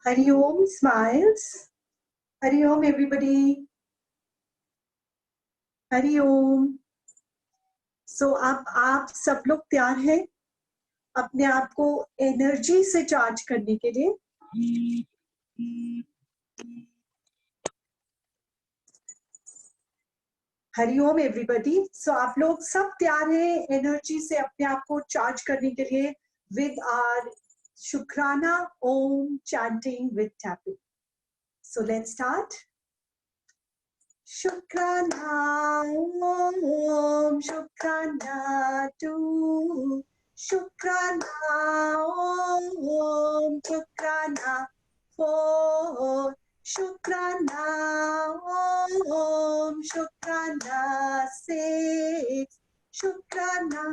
Hari Om, smiles. Hari Om, everybody. Hari Om. So आप सब लोग तैयार हैं अपने आप को एनर्जी से चार्ज करने के लिए? हरि ओम एवरीबॉडी. सो आप लोग सब तैयार हैं एनर्जी से अपने आप को चार्ज करने के लिए विद आवर शुक्राना Om chanting with tapping. So let's start. Shukrana Om Shukrana Tu Shukrana Om Shukrana For Shukrana Om Shukrana Six Shukrana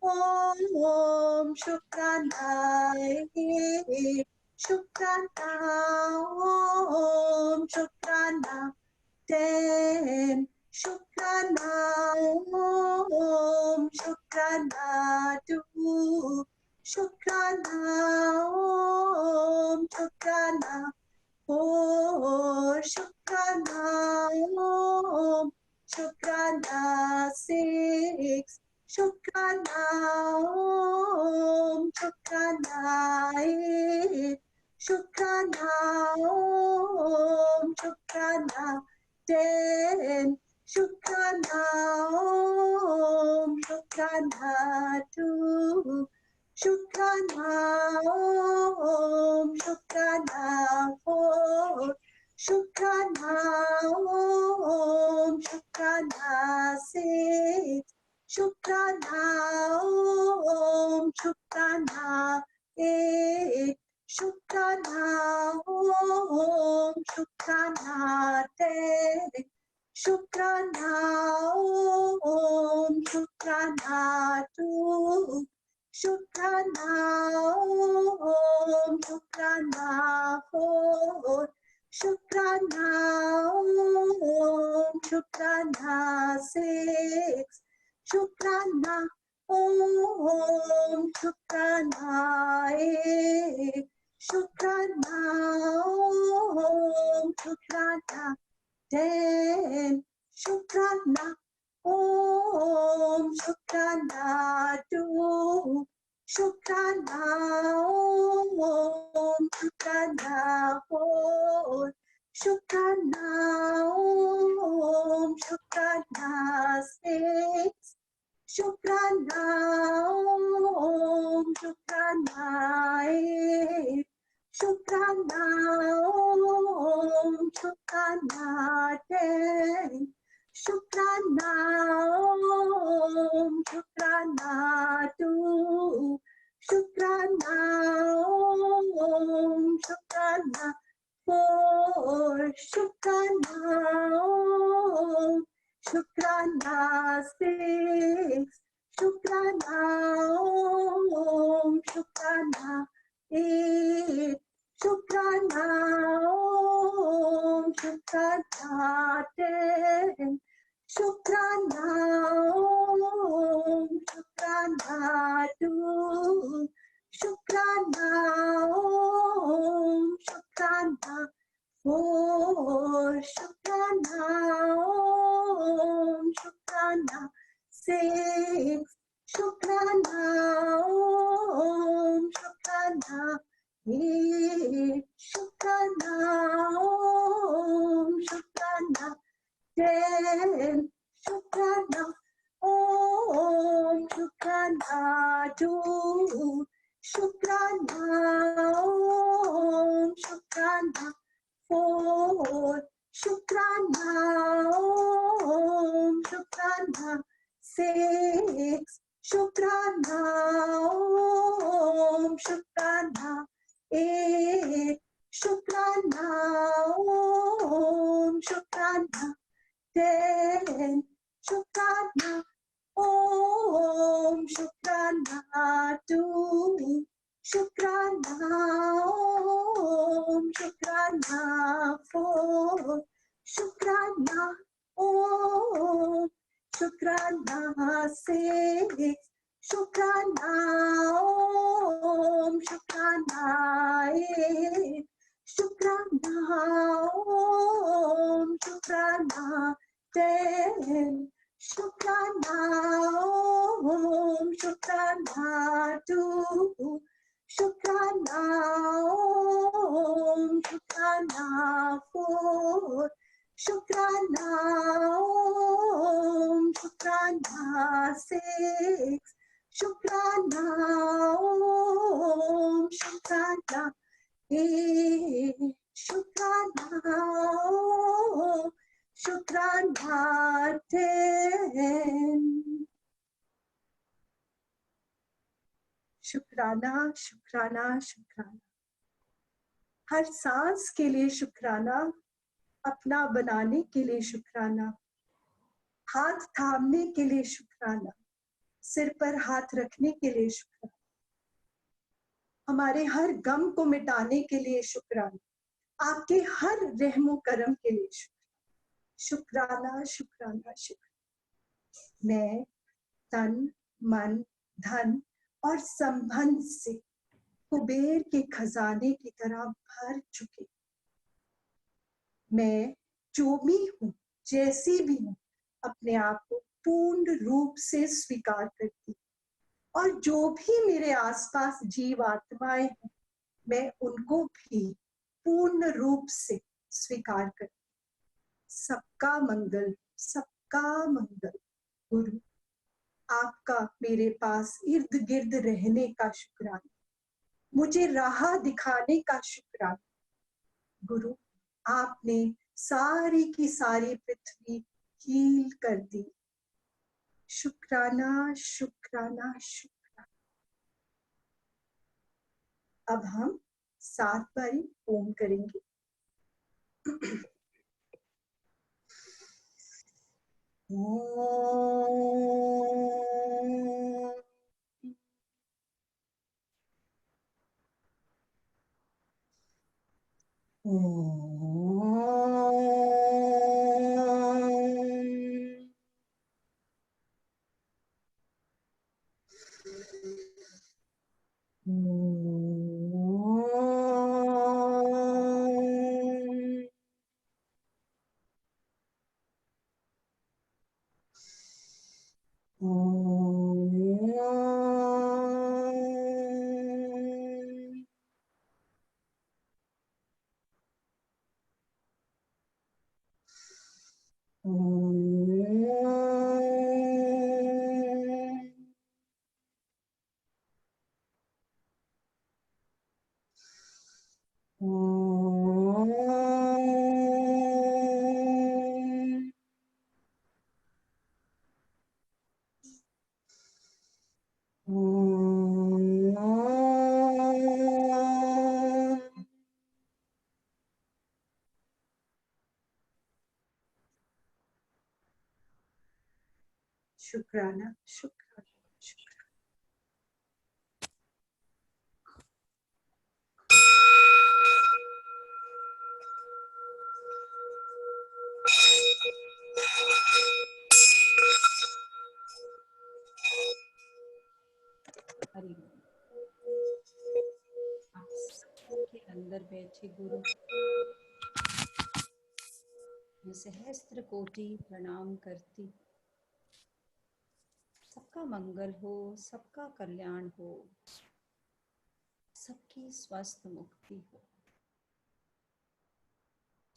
Om Shukrana Eight Shukrana Om Shukrana 10 Shukrana Om Shukrana 2 Shukrana Om Shukrana 4 Shukrana Om Shukrana 6 Shukrana Om Shukrana 8 Shukrana Om Shukrana 10 Shukrana Om Shukrana 2 Shukrana Om Shukrana 4 Shukrana Om Shukrana 6 Shukrana Om Shukrana 8 Shukrana Om Shukrana 10 Shukrana Om Shukrana 2 Shukrana Om Shukrana 4 Shukrana Om Shukrana 6 Shukrana Om Shukrana 8 Shukrana Om Shukrana 10 Shukrana Om Shukrana 2 Shukrana Om Shukrana 4 Shukrana Om Shukrana 6 Shukrana Om Shukrana 8 Shukrana Om Shukrana 10 Shukrana Om Shukrana 2 Shukrana Om Shukrana 4 Shukrana Om Shukrana 6 Shukrana Om Shukrana 8 Shukrana Om Shukrana 10 Shukrana Om Shukrana 2 Shukrana Om Shukrana 4 Shukrana Om Shukrana 6 Shukrana Om Shukrana 8 Shukrana Om Shukrana 10 Shukrana Om Shukrana 2 Shukrana Om Shukrana 4 Shukrana Om Shukrana 6 Shukrana Om Shukrana 8 Shukrana Om Shukrana 10 Shukrana Om Shukrana 2 Shukrana Om Shukrana 4 Shukrana Om Shukrana 6 Shukrana Om Shukrana 8 Shukrana Om, Shukrana 10, Shukrana Om, Shukrana 2, Shukrana Om, Shukrana 4, Shukrana Om, Shukrana 6, Shukrana Om, Shukrana Shukrana Om, Shukrana 10. शुक्राना शुक्राना शुक्राना. हर सांस के लिए शुक्राना, अपना बनाने के लिए शुक्राना, हाथ थामने के लिए शुक्राना, सिर पर हाथ रखने के लिए शुक्राना, हमारे हर गम को मिटाने के लिए शुक्राना, आपके हर रहमो करम के लिए शुक्राना शुक्राना शुक्राना. मैं तन मन धन और संबंध से कुबेर के खजाने की तरह भर चुकी. मैं जो भी हूँ, जैसी भी हूँ, अपने आप को पूर्ण रूप से स्वीकार करती. और जो भी मेरे आसपास जीव आत्माएं हैं, मैं उनको भी पूर्ण रूप से स्वीकार करती. सबका मंगल, सबका मंगल. गुरु, आपका मेरे पास इर्द गिर्द रहने का शुक्राना, मुझे राह दिखाने का शुक्राना. गुरु, आपने सारी की सारी पृथ्वी हील कर दी. शुक्राना शुक्राना शुक्राना. अब हम 7 बारी ओम करेंगे. शुक्राना शुक्राना शुक्राना. हरि आप सबके अंदर बैठे गुरु, मैं सहस्त्र कोटि प्रणाम करती. सबका मंगल हो, सबका कल्याण हो, सबकी स्वस्थ मुक्ति हो.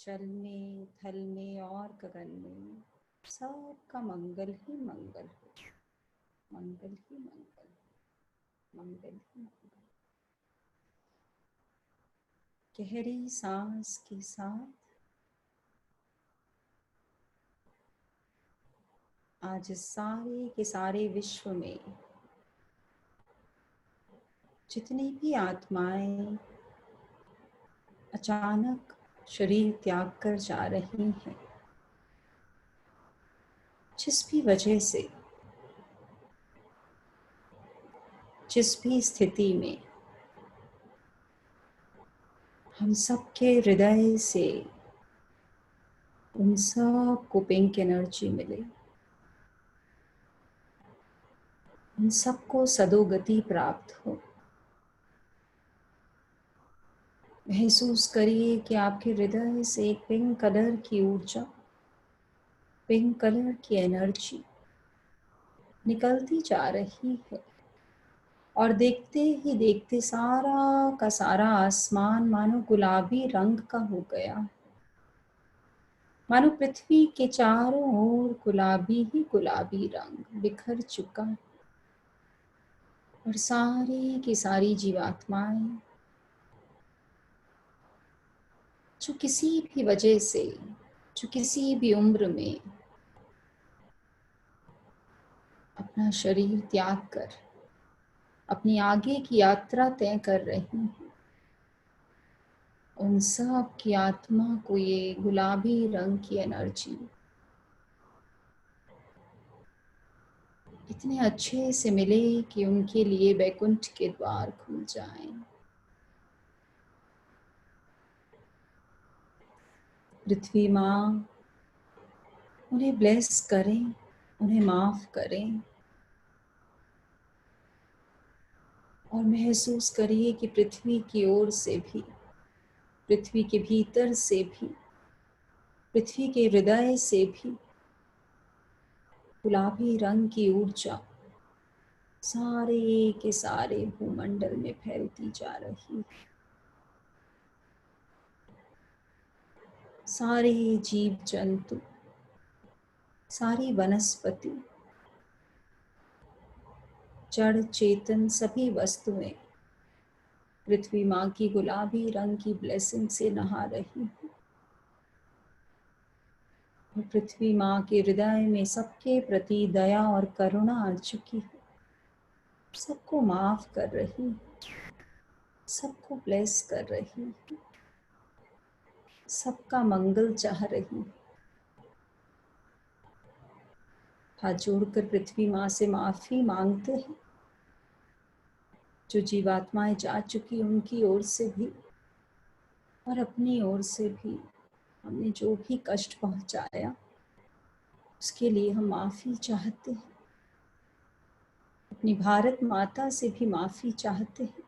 जल में, थल में और गगन में सबका मंगल ही मंगल हो. मंगल ही मंगल, मंगल ही मंगल. गहरी सांस के साथ आज सारे के सारे विश्व में जितनी भी आत्माएं अचानक शरीर त्याग कर जा रही हैं, जिस भी वजह से, जिस भी स्थिति में, हम सबके हृदय से उन सब को पिंक एनर्जी मिले. उन सबको सदोगति प्राप्त हो. महसूस करिए कि आपके हृदय से एक पिंक कलर की ऊर्जा, पिंक कलर की एनर्जी निकलती जा रही है और देखते ही देखते सारा का सारा आसमान मानो गुलाबी रंग का हो गया, मानो पृथ्वी के चारों ओर गुलाबी ही गुलाबी रंग बिखर चुका और सारी की सारी जीवात्माएं जो किसी भी वजह से, जो किसी भी उम्र में अपना शरीर त्याग कर अपनी आगे की यात्रा तय कर रही हैं, उन सब की आत्मा को ये गुलाबी रंग की एनर्जी इतने अच्छे से मिले कि उनके लिए वैकुंठ के द्वार खुल जाएं। पृथ्वी माँ उन्हें ब्लेस करें, उन्हें माफ करें और महसूस करिए कि पृथ्वी की ओर से भी, पृथ्वी के भीतर से भी, पृथ्वी के हृदय से भी गुलाबी रंग की ऊर्जा सारे के सारे भूमंडल में फैलती जा रही है। सारे जीव जंतु, सारी वनस्पति, जड़ चेतन सभी वस्तुएं पृथ्वी माँ की गुलाबी रंग की ब्लेसिंग से नहा रही हैं। और पृथ्वी माँ के हृदय में सबके प्रति दया और करुणा आ चुकी है, सबको माफ कर रही, सबको ब्लेस कर रही, सबका मंगल चाह रही। हाथ जोड़कर पृथ्वी माँ से माफी मांगते हैं, जो जीवात्माएं जा चुकी उनकी ओर से भी और अपनी ओर से भी हमने जो भी कष्ट पहुंचाया उसके लिए हम माफी चाहते हैं। अपनी भारत माता से भी माफी चाहते हैं,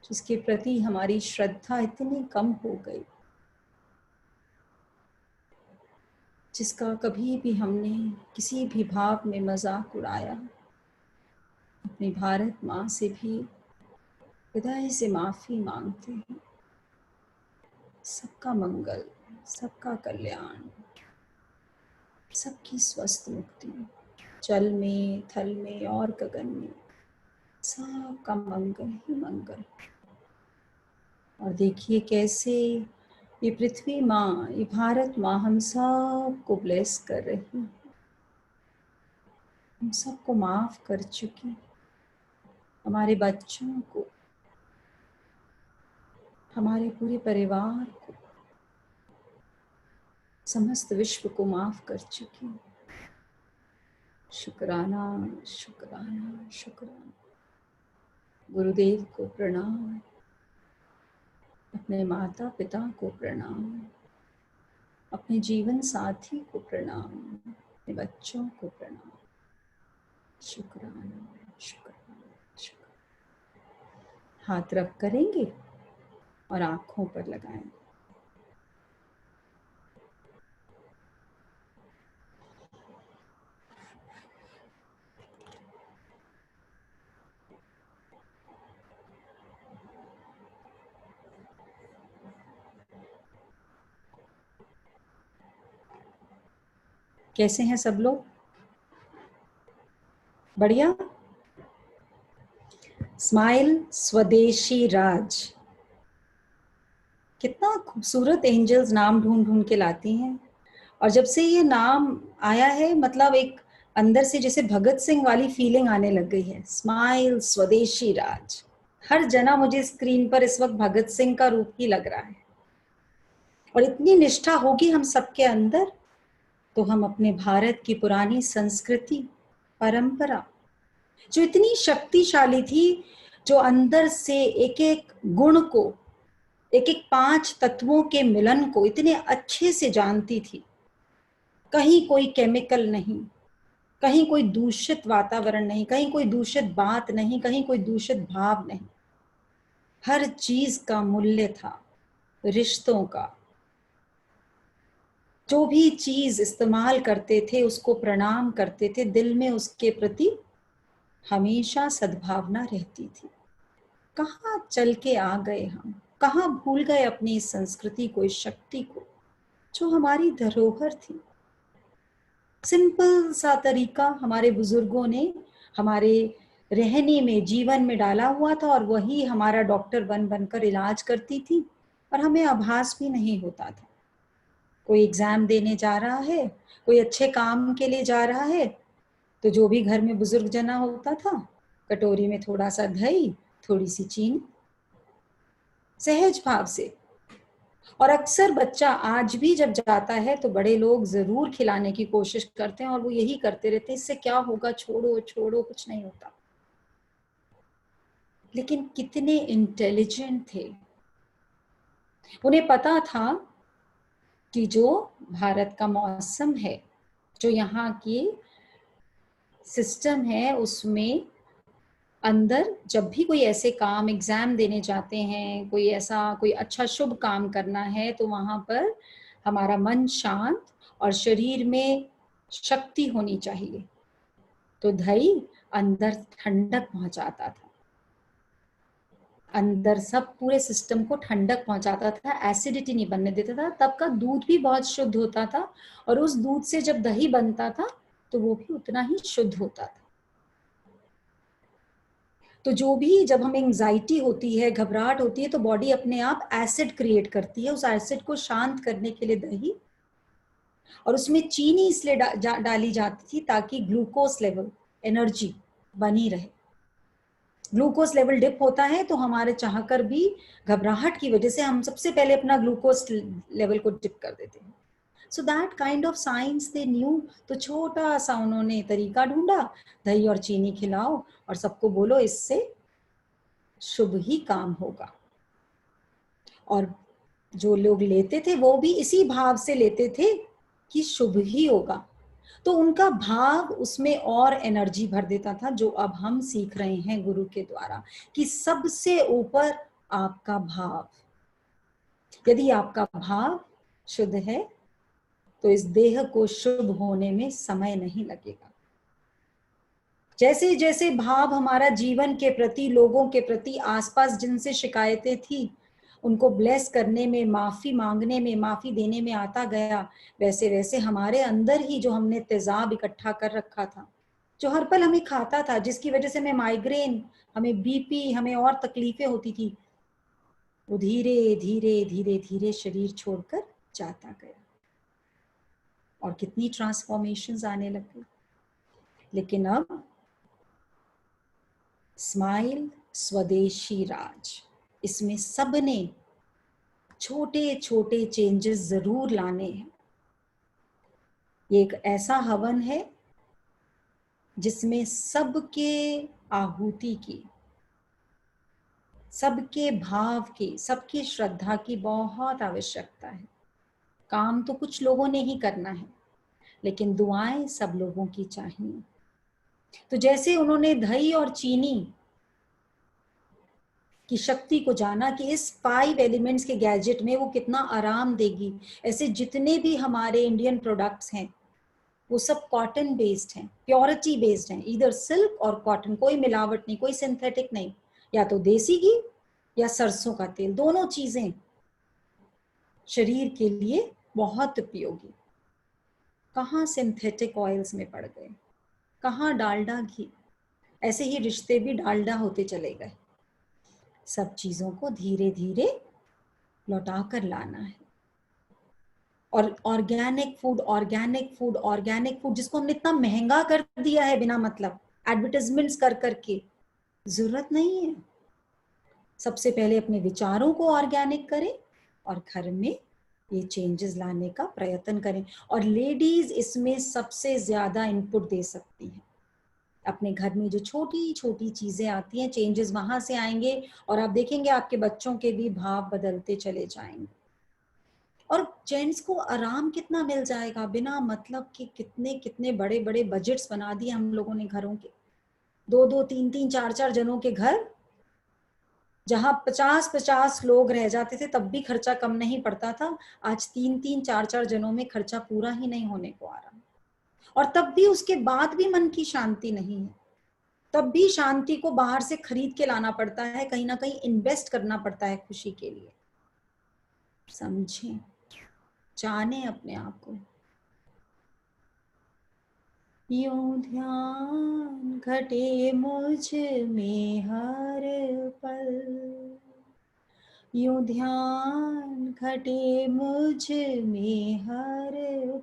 जिसके प्रति हमारी श्रद्धा इतनी कम हो गई, जिसका कभी भी हमने किसी भी भाव में मजाक उड़ाया। अपनी भारत माँ से भी हृदय से माफी मांगते हैं। सबका मंगल, सबका कल्याण, सबकी स्वस्थ मुक्ति, जल में, थल में और गगन में सबका मंगल ही मंगल। और देखिए कैसे ये पृथ्वी माँ, ये भारत माँ हम सबको ब्लेस कर रही है, हम सबको माफ कर चुकी, हमारे बच्चों को, हमारे पूरे परिवार को, समस्त विश्व को माफ कर चुकी। शुक्राना शुक्राना शुक्राना। गुरुदेव को प्रणाम, अपने माता पिता को प्रणाम, अपने जीवन साथी को प्रणाम, अपने बच्चों को प्रणाम। शुक्राना शुक्राना शुक्राना। हाथ रब करेंगे और आंखों पर लगाएंगे। कैसे हैं सब लोग? बढ़िया। स्माइल स्वदेशी राज, कितना खूबसूरत एंजल्स नाम ढूंढ ढूंढ के लाती हैं। और जब से ये नाम आया है, मतलब एक अंदर से जैसे भगत सिंह वाली फीलिंग आने लग गई है। स्माइल स्वदेशी राज, हर जना मुझे स्क्रीन पर इस वक्त भगत सिंह का रूप ही लग रहा है। और इतनी निष्ठा होगी हम सबके अंदर, तो हम अपने भारत की पुरानी संस्कृति, परंपरा, जो इतनी शक्तिशाली थी, जो अंदर से एक एक गुण को, एक एक 5 तत्वों के मिलन को इतने अच्छे से जानती थी। कहीं कोई केमिकल नहीं, कहीं कोई दूषित वातावरण नहीं, कहीं कोई दूषित बात नहीं, कहीं कोई दूषित भाव नहीं। हर चीज का मूल्य था, रिश्तों का। जो भी चीज इस्तेमाल करते थे उसको प्रणाम करते थे, दिल में उसके प्रति हमेशा सद्भावना रहती थी। कहाँ चल के आ गए हम, कहाँ भूल गए अपनी इस संस्कृति को, इस शक्ति को जो हमारी धरोहर थी। सिंपल सा तरीका हमारे बुजुर्गों ने हमारे रहने में, जीवन में डाला हुआ था, और वही हमारा डॉक्टर बन बनकर इलाज करती थी, और हमें आभास भी नहीं होता था। कोई एग्जाम देने जा रहा है, कोई अच्छे काम के लिए जा रहा है, तो जो भी घर में बुजुर्ग जना होता था, कटोरी में थोड़ा सा दही, थोड़ी सी चीनी, सहज भाव से। और अक्सर बच्चा आज भी जब जाता है तो बड़े लोग जरूर खिलाने की कोशिश करते हैं, और वो यही करते रहते हैं, इससे क्या होगा, छोड़ो छोड़ो, कुछ नहीं होता। लेकिन कितने इंटेलिजेंट थे, उन्हें पता था कि जो भारत का मौसम है, जो यहाँ की सिस्टम है, उसमें अंदर जब भी कोई ऐसे काम, एग्जाम देने जाते हैं, कोई ऐसा कोई अच्छा शुभ काम करना है, तो वहां पर हमारा मन शांत और शरीर में शक्ति होनी चाहिए। तो दही अंदर ठंडक पहुंचाता था, अंदर सब पूरे सिस्टम को ठंडक पहुंचाता था, एसिडिटी नहीं बनने देता था। तब का दूध भी बहुत शुद्ध होता था, और उस दूध से जब दही बनता था तो वो भी उतना ही शुद्ध होता था। तो जो भी, जब हमें एंजाइटी होती है, घबराहट होती है, तो बॉडी अपने आप एसिड क्रिएट करती है। उस एसिड को शांत करने के लिए दही, और उसमें चीनी इसलिए डाली जाती थी ताकि ग्लूकोज लेवल, एनर्जी बनी रहे। ग्लूकोज लेवल डिप होता है तो हमारे चाहकर भी घबराहट की वजह से हम सबसे पहले अपना ग्लूकोज लेवल को डिप कर देते हैं। So that kind of science they knew. तो छोटा सा उन्होंने तरीका ढूंढा, दही और चीनी खिलाओ और सबको बोलो इससे शुभ ही काम होगा। और जो लोग लेते थे वो भी इसी भाव से लेते थे कि शुभ ही होगा। तो उनका भाव उसमें और एनर्जी भर देता था, जो अब हम सीख रहे हैं गुरु के द्वारा, कि सबसे ऊपर आपका भाव। यदि आपका भाव शुद्ध है तो इस देह को शुभ होने में समय नहीं लगेगा। जैसे जैसे भाव हमारा जीवन के प्रति, लोगों के प्रति, आसपास जिनसे शिकायतें थी उनको ब्लेस करने में, माफी मांगने में, माफी देने में आता गया, वैसे वैसे हमारे अंदर ही जो हमने तेजाब इकट्ठा कर रखा था, जो हर पल हमें खाता था, जिसकी वजह से हमें माइग्रेन, हमें बीपी, हमें और तकलीफें होती थी, वो धीरे धीरे धीरे धीरे शरीर छोड़कर जाता गया, और कितनी ट्रांसफॉर्मेशंस आने लगी। लेकिन अब स्माइल स्वदेशी राज, इसमें सबने छोटे छोटे चेंजेस जरूर लाने हैं। ये एक ऐसा हवन है जिसमें सबके आहुति की, सबके भाव की, सबकी श्रद्धा की बहुत आवश्यकता है। काम तो कुछ लोगों ने ही करना है, लेकिन दुआएं सब लोगों की चाहिए। तो जैसे उन्होंने दही और चीनी की शक्ति को जाना कि इस 5 एलिमेंट्स के गैजेट में वो कितना आराम देगी, ऐसे जितने भी हमारे इंडियन प्रोडक्ट्स हैं वो सब कॉटन बेस्ड हैं, प्योरिटी बेस्ड हैं, इधर सिल्क और कॉटन, कोई मिलावट नहीं, कोई सिंथेटिक नहीं, या तो देसी घी या सरसों का तेल, दोनों चीजें शरीर के लिए बहुत उपयोगी। कहाँ सिंथेटिक ऑयल्स में पड़ गए, कहाँ डालडा घी, ऐसे ही रिश्ते भी डालडा होते चले गए। सब चीजों को धीरे धीरे लौटा कर लाना है। और organic food, organic food, organic food, जिसको हमने इतना महंगा कर दिया है बिना मतलब, एडवर्टाइजमेंट्स कर करके, जरूरत नहीं है। सबसे पहले अपने विचारों को ऑर्गेनिक करें और घर में ये चेंजेस लाने का प्रयत्न करें। और लेडीज इसमें सबसे ज्यादा इनपुट दे सकती हैं। अपने घर में जो छोटी छोटी चीजें आती हैं, चेंजेस वहां से आएंगे, और आप देखेंगे आपके बच्चों के भी भाव बदलते चले जाएंगे। और जेंट्स को आराम कितना मिल जाएगा, बिना मतलब कि कितने कितने बड़े बड़े बजट्स बना दिए हम लोगों ने घरों के, 2-2, 3-3, 4-4 जनों के घर, जहां 50-50 लोग रह जाते थे तब भी खर्चा कम नहीं पड़ता था, आज 3-3 4-4 जनों में खर्चा पूरा ही नहीं होने को आ रहा, और तब भी उसके बाद भी मन की शांति नहीं है। तब भी शांति को बाहर से खरीद के लाना पड़ता है, कहीं ना कहीं इन्वेस्ट करना पड़ता है खुशी के लिए। समझें, जाने अपने आप को। यूं ध्यान घटे मुझ में हर पल, यूं ध्यान घटे मुझ में हर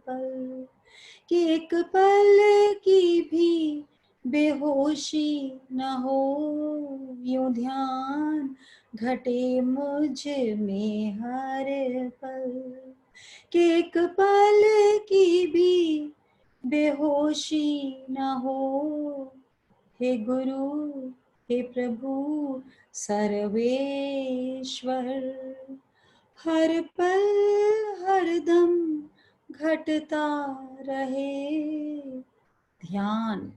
पल, कि एक पल की भी बेहोशी न हो। यूं ध्यान घटे मुझ में हर पल, कि एक पल की भी बेहोशी न हो। हे गुरु हे प्रभु सर्वेश्वर, हर पल हर दम घटता रहे ध्यान,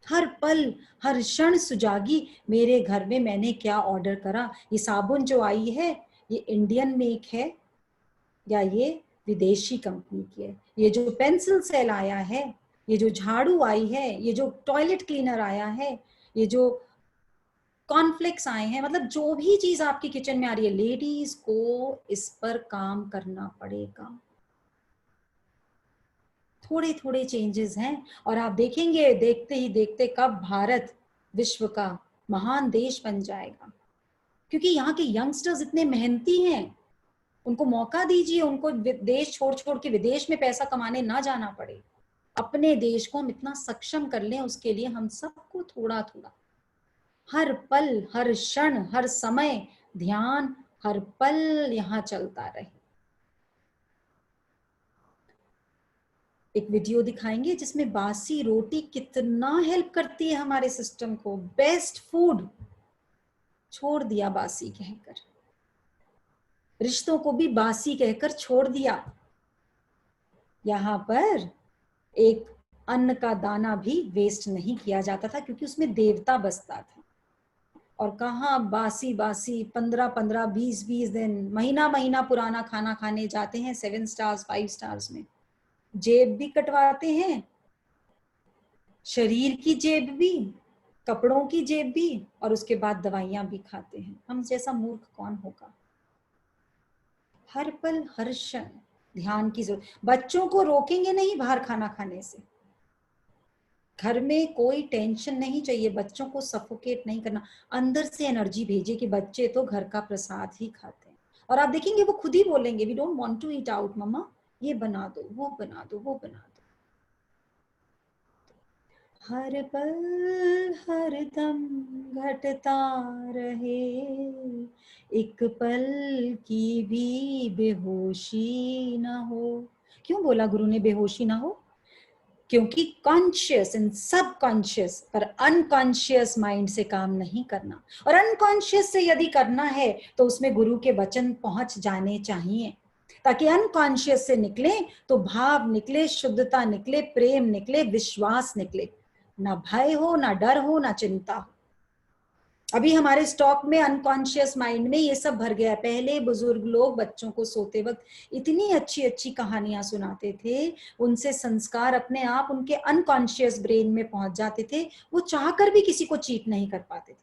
हर पल हर क्षण सुजागी मेरे घर में मैंने क्या ऑर्डर करा। ये साबुन जो आई है ये इंडियन मेक है या ये विदेशी कंपनी की है? ये जो पेंसिल सेल आया है, ये जो झाड़ू आई है, ये जो टॉयलेट क्लीनर आया है, ये जो कॉर्नफ्लेक्स आए हैं, मतलब जो भी चीज आपकी किचन में आ रही है, लेडीज को इस पर काम करना पड़ेगा। थोड़े थोड़े चेंजेस हैं और आप देखेंगे देखते ही देखते कब भारत विश्व का महान देश बन जाएगा। क्योंकि यहाँ के यंगस्टर्स इतने मेहनती हैं, उनको मौका दीजिए, उनको देश छोड़ छोड़ के विदेश में पैसा कमाने ना जाना पड़े। अपने देश को हम इतना सक्षम कर लें, उसके लिए हम सबको थोड़ा थोड़ा हर पल हर क्षण हर समय ध्यान हर पल यहाँ चलता रहे। एक वीडियो दिखाएंगे जिसमें बासी रोटी कितना हेल्प करती है हमारे सिस्टम को। बेस्ट फूड छोड़ दिया बासी कहकर, रिश्तों को भी बासी कहकर छोड़ दिया। यहाँ पर एक अन्न का दाना भी वेस्ट नहीं किया जाता था क्योंकि उसमें देवता बसता था। और कहाँ बासी बासी 15-15 20-20 दिन महीना महीना पुराना खाना खाने जाते हैं 7 स्टार्स 5 स्टार्स में, जेब भी कटवाते हैं, शरीर की जेब भी, कपड़ों की जेब भी, और उसके बाद दवाइयां भी खाते हैं। हम जैसा मूर्ख कौन होगा। हर पल हर क्षण ध्यान की जरूरत। बच्चों को रोकेंगे नहीं बाहर खाना खाने से, घर में कोई टेंशन नहीं चाहिए, बच्चों को सफोकेट नहीं करना, अंदर से एनर्जी भेजिए कि बच्चे तो घर का प्रसाद ही खाते हैं। और आप देखेंगे वो खुद ही बोलेंगे we don't want to eat out mamma, ये बना दो वो बना दो वो बना दो। हर पल हर दम घटता रहे, एक पल की भी बेहोशी ना हो। क्यों बोला गुरु ने बेहोशी ना हो? क्योंकि कॉन्शियस एंड सबकॉन्शियस पर अनकॉन्शियस माइंड से काम नहीं करना, और अनकॉन्शियस से यदि करना है तो उसमें गुरु के वचन पहुंच जाने चाहिए, ताकि अनकॉन्शियस से निकले तो भाव निकले, शुद्धता निकले, प्रेम निकले, विश्वास निकले, ना भय हो ना डर हो ना चिंता हो। अभी हमारे स्टॉक में अनकॉन्शियस माइंड में ये सब भर गया है। पहले बुजुर्ग लोग बच्चों को सोते वक्त इतनी अच्छी अच्छी कहानियां सुनाते थे, उनसे संस्कार अपने आप उनके अनकॉन्शियस ब्रेन में पहुंच जाते थे, वो चाहकर भी किसी को चीट नहीं कर पाते थे।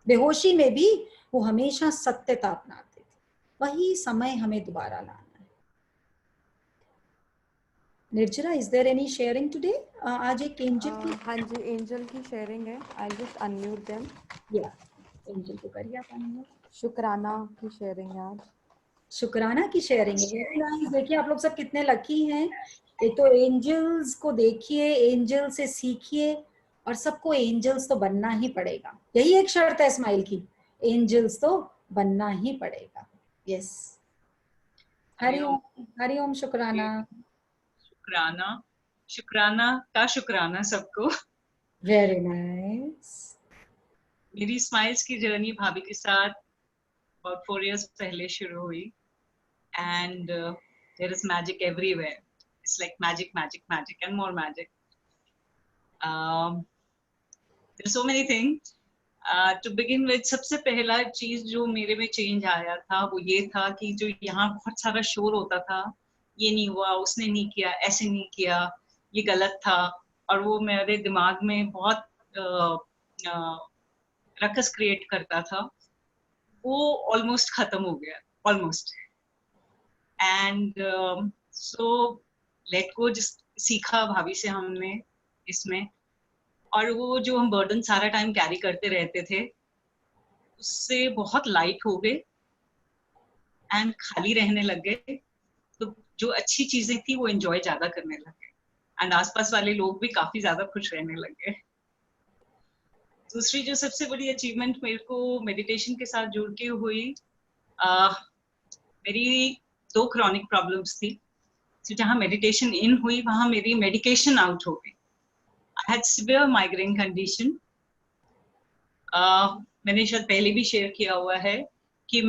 बेहोशी में भी वो हमेशा सत्यता अपनाते थे। वही समय हमें दोबारा लाना है। Nirjara, is there any sharing today? आज एक एंजल की, हाँ जी, एंजल की शेयरिंग है। I just unmute them. या एंजल को करिए आप अनम्यूट। शुक्राना की शेयरिंग है आज। शुक्राना की शेयरिंग है। Very nice. देखिए आप लोग सब कितने लकी हैं। एक तो एंजल्स को देखिए, एंजल से सीखिए, और सबको एंजल्स तो बनना ही पड़ेगा। यही एक शर्त है स्माइल की, एंजल्स तो बनना ही पड़ेगा। यस, हरिओम हरिओम। शुक्राना शुक्राना, शुक्राना का शुक्राना सबको। Very nice. मेरी स्माइल्स की जर्नी भाभी के साथ about 4 years पहले शुरू हुई, and there is magic everywhere. It's like magic, magic, magic, and more magic. There are so many things. To begin with सबसे पहला चीज जो मेरे में चेंज आया था वो ये था कि जो यहाँ बहुत सारा शोर होता था, ये नहीं हुआ, उसने नहीं किया, ऐसे नहीं किया, ये गलत था, और वो मेरे दिमाग में बहुत रकस क्रिएट करता था, वो ऑलमोस्ट खत्म हो गया, almost. And so let go, जिस सीखा भाभी से हमने इसमें, और वो जो हम बर्डन सारा टाइम कैरी करते रहते थे उससे बहुत लाइट हो गए एंड खाली रहने लग गए। तो जो अच्छी चीजें थी वो एंजॉय ज्यादा करने लग गए, एंड आसपास वाले लोग भी काफी ज्यादा खुश रहने लग गए। दूसरी जो सबसे बड़ी अचीवमेंट मेरे को मेडिटेशन के साथ जुड़ के हुई, मेरी 2 क्रॉनिक प्रॉब्लम्स थी, तो जहाँ मेडिटेशन इन हुई वहां मेरी मेडिकेशन आउट हो गई। I had severe migraine condition. मैंने शायद पहले भी शेयर किया हुआ है कि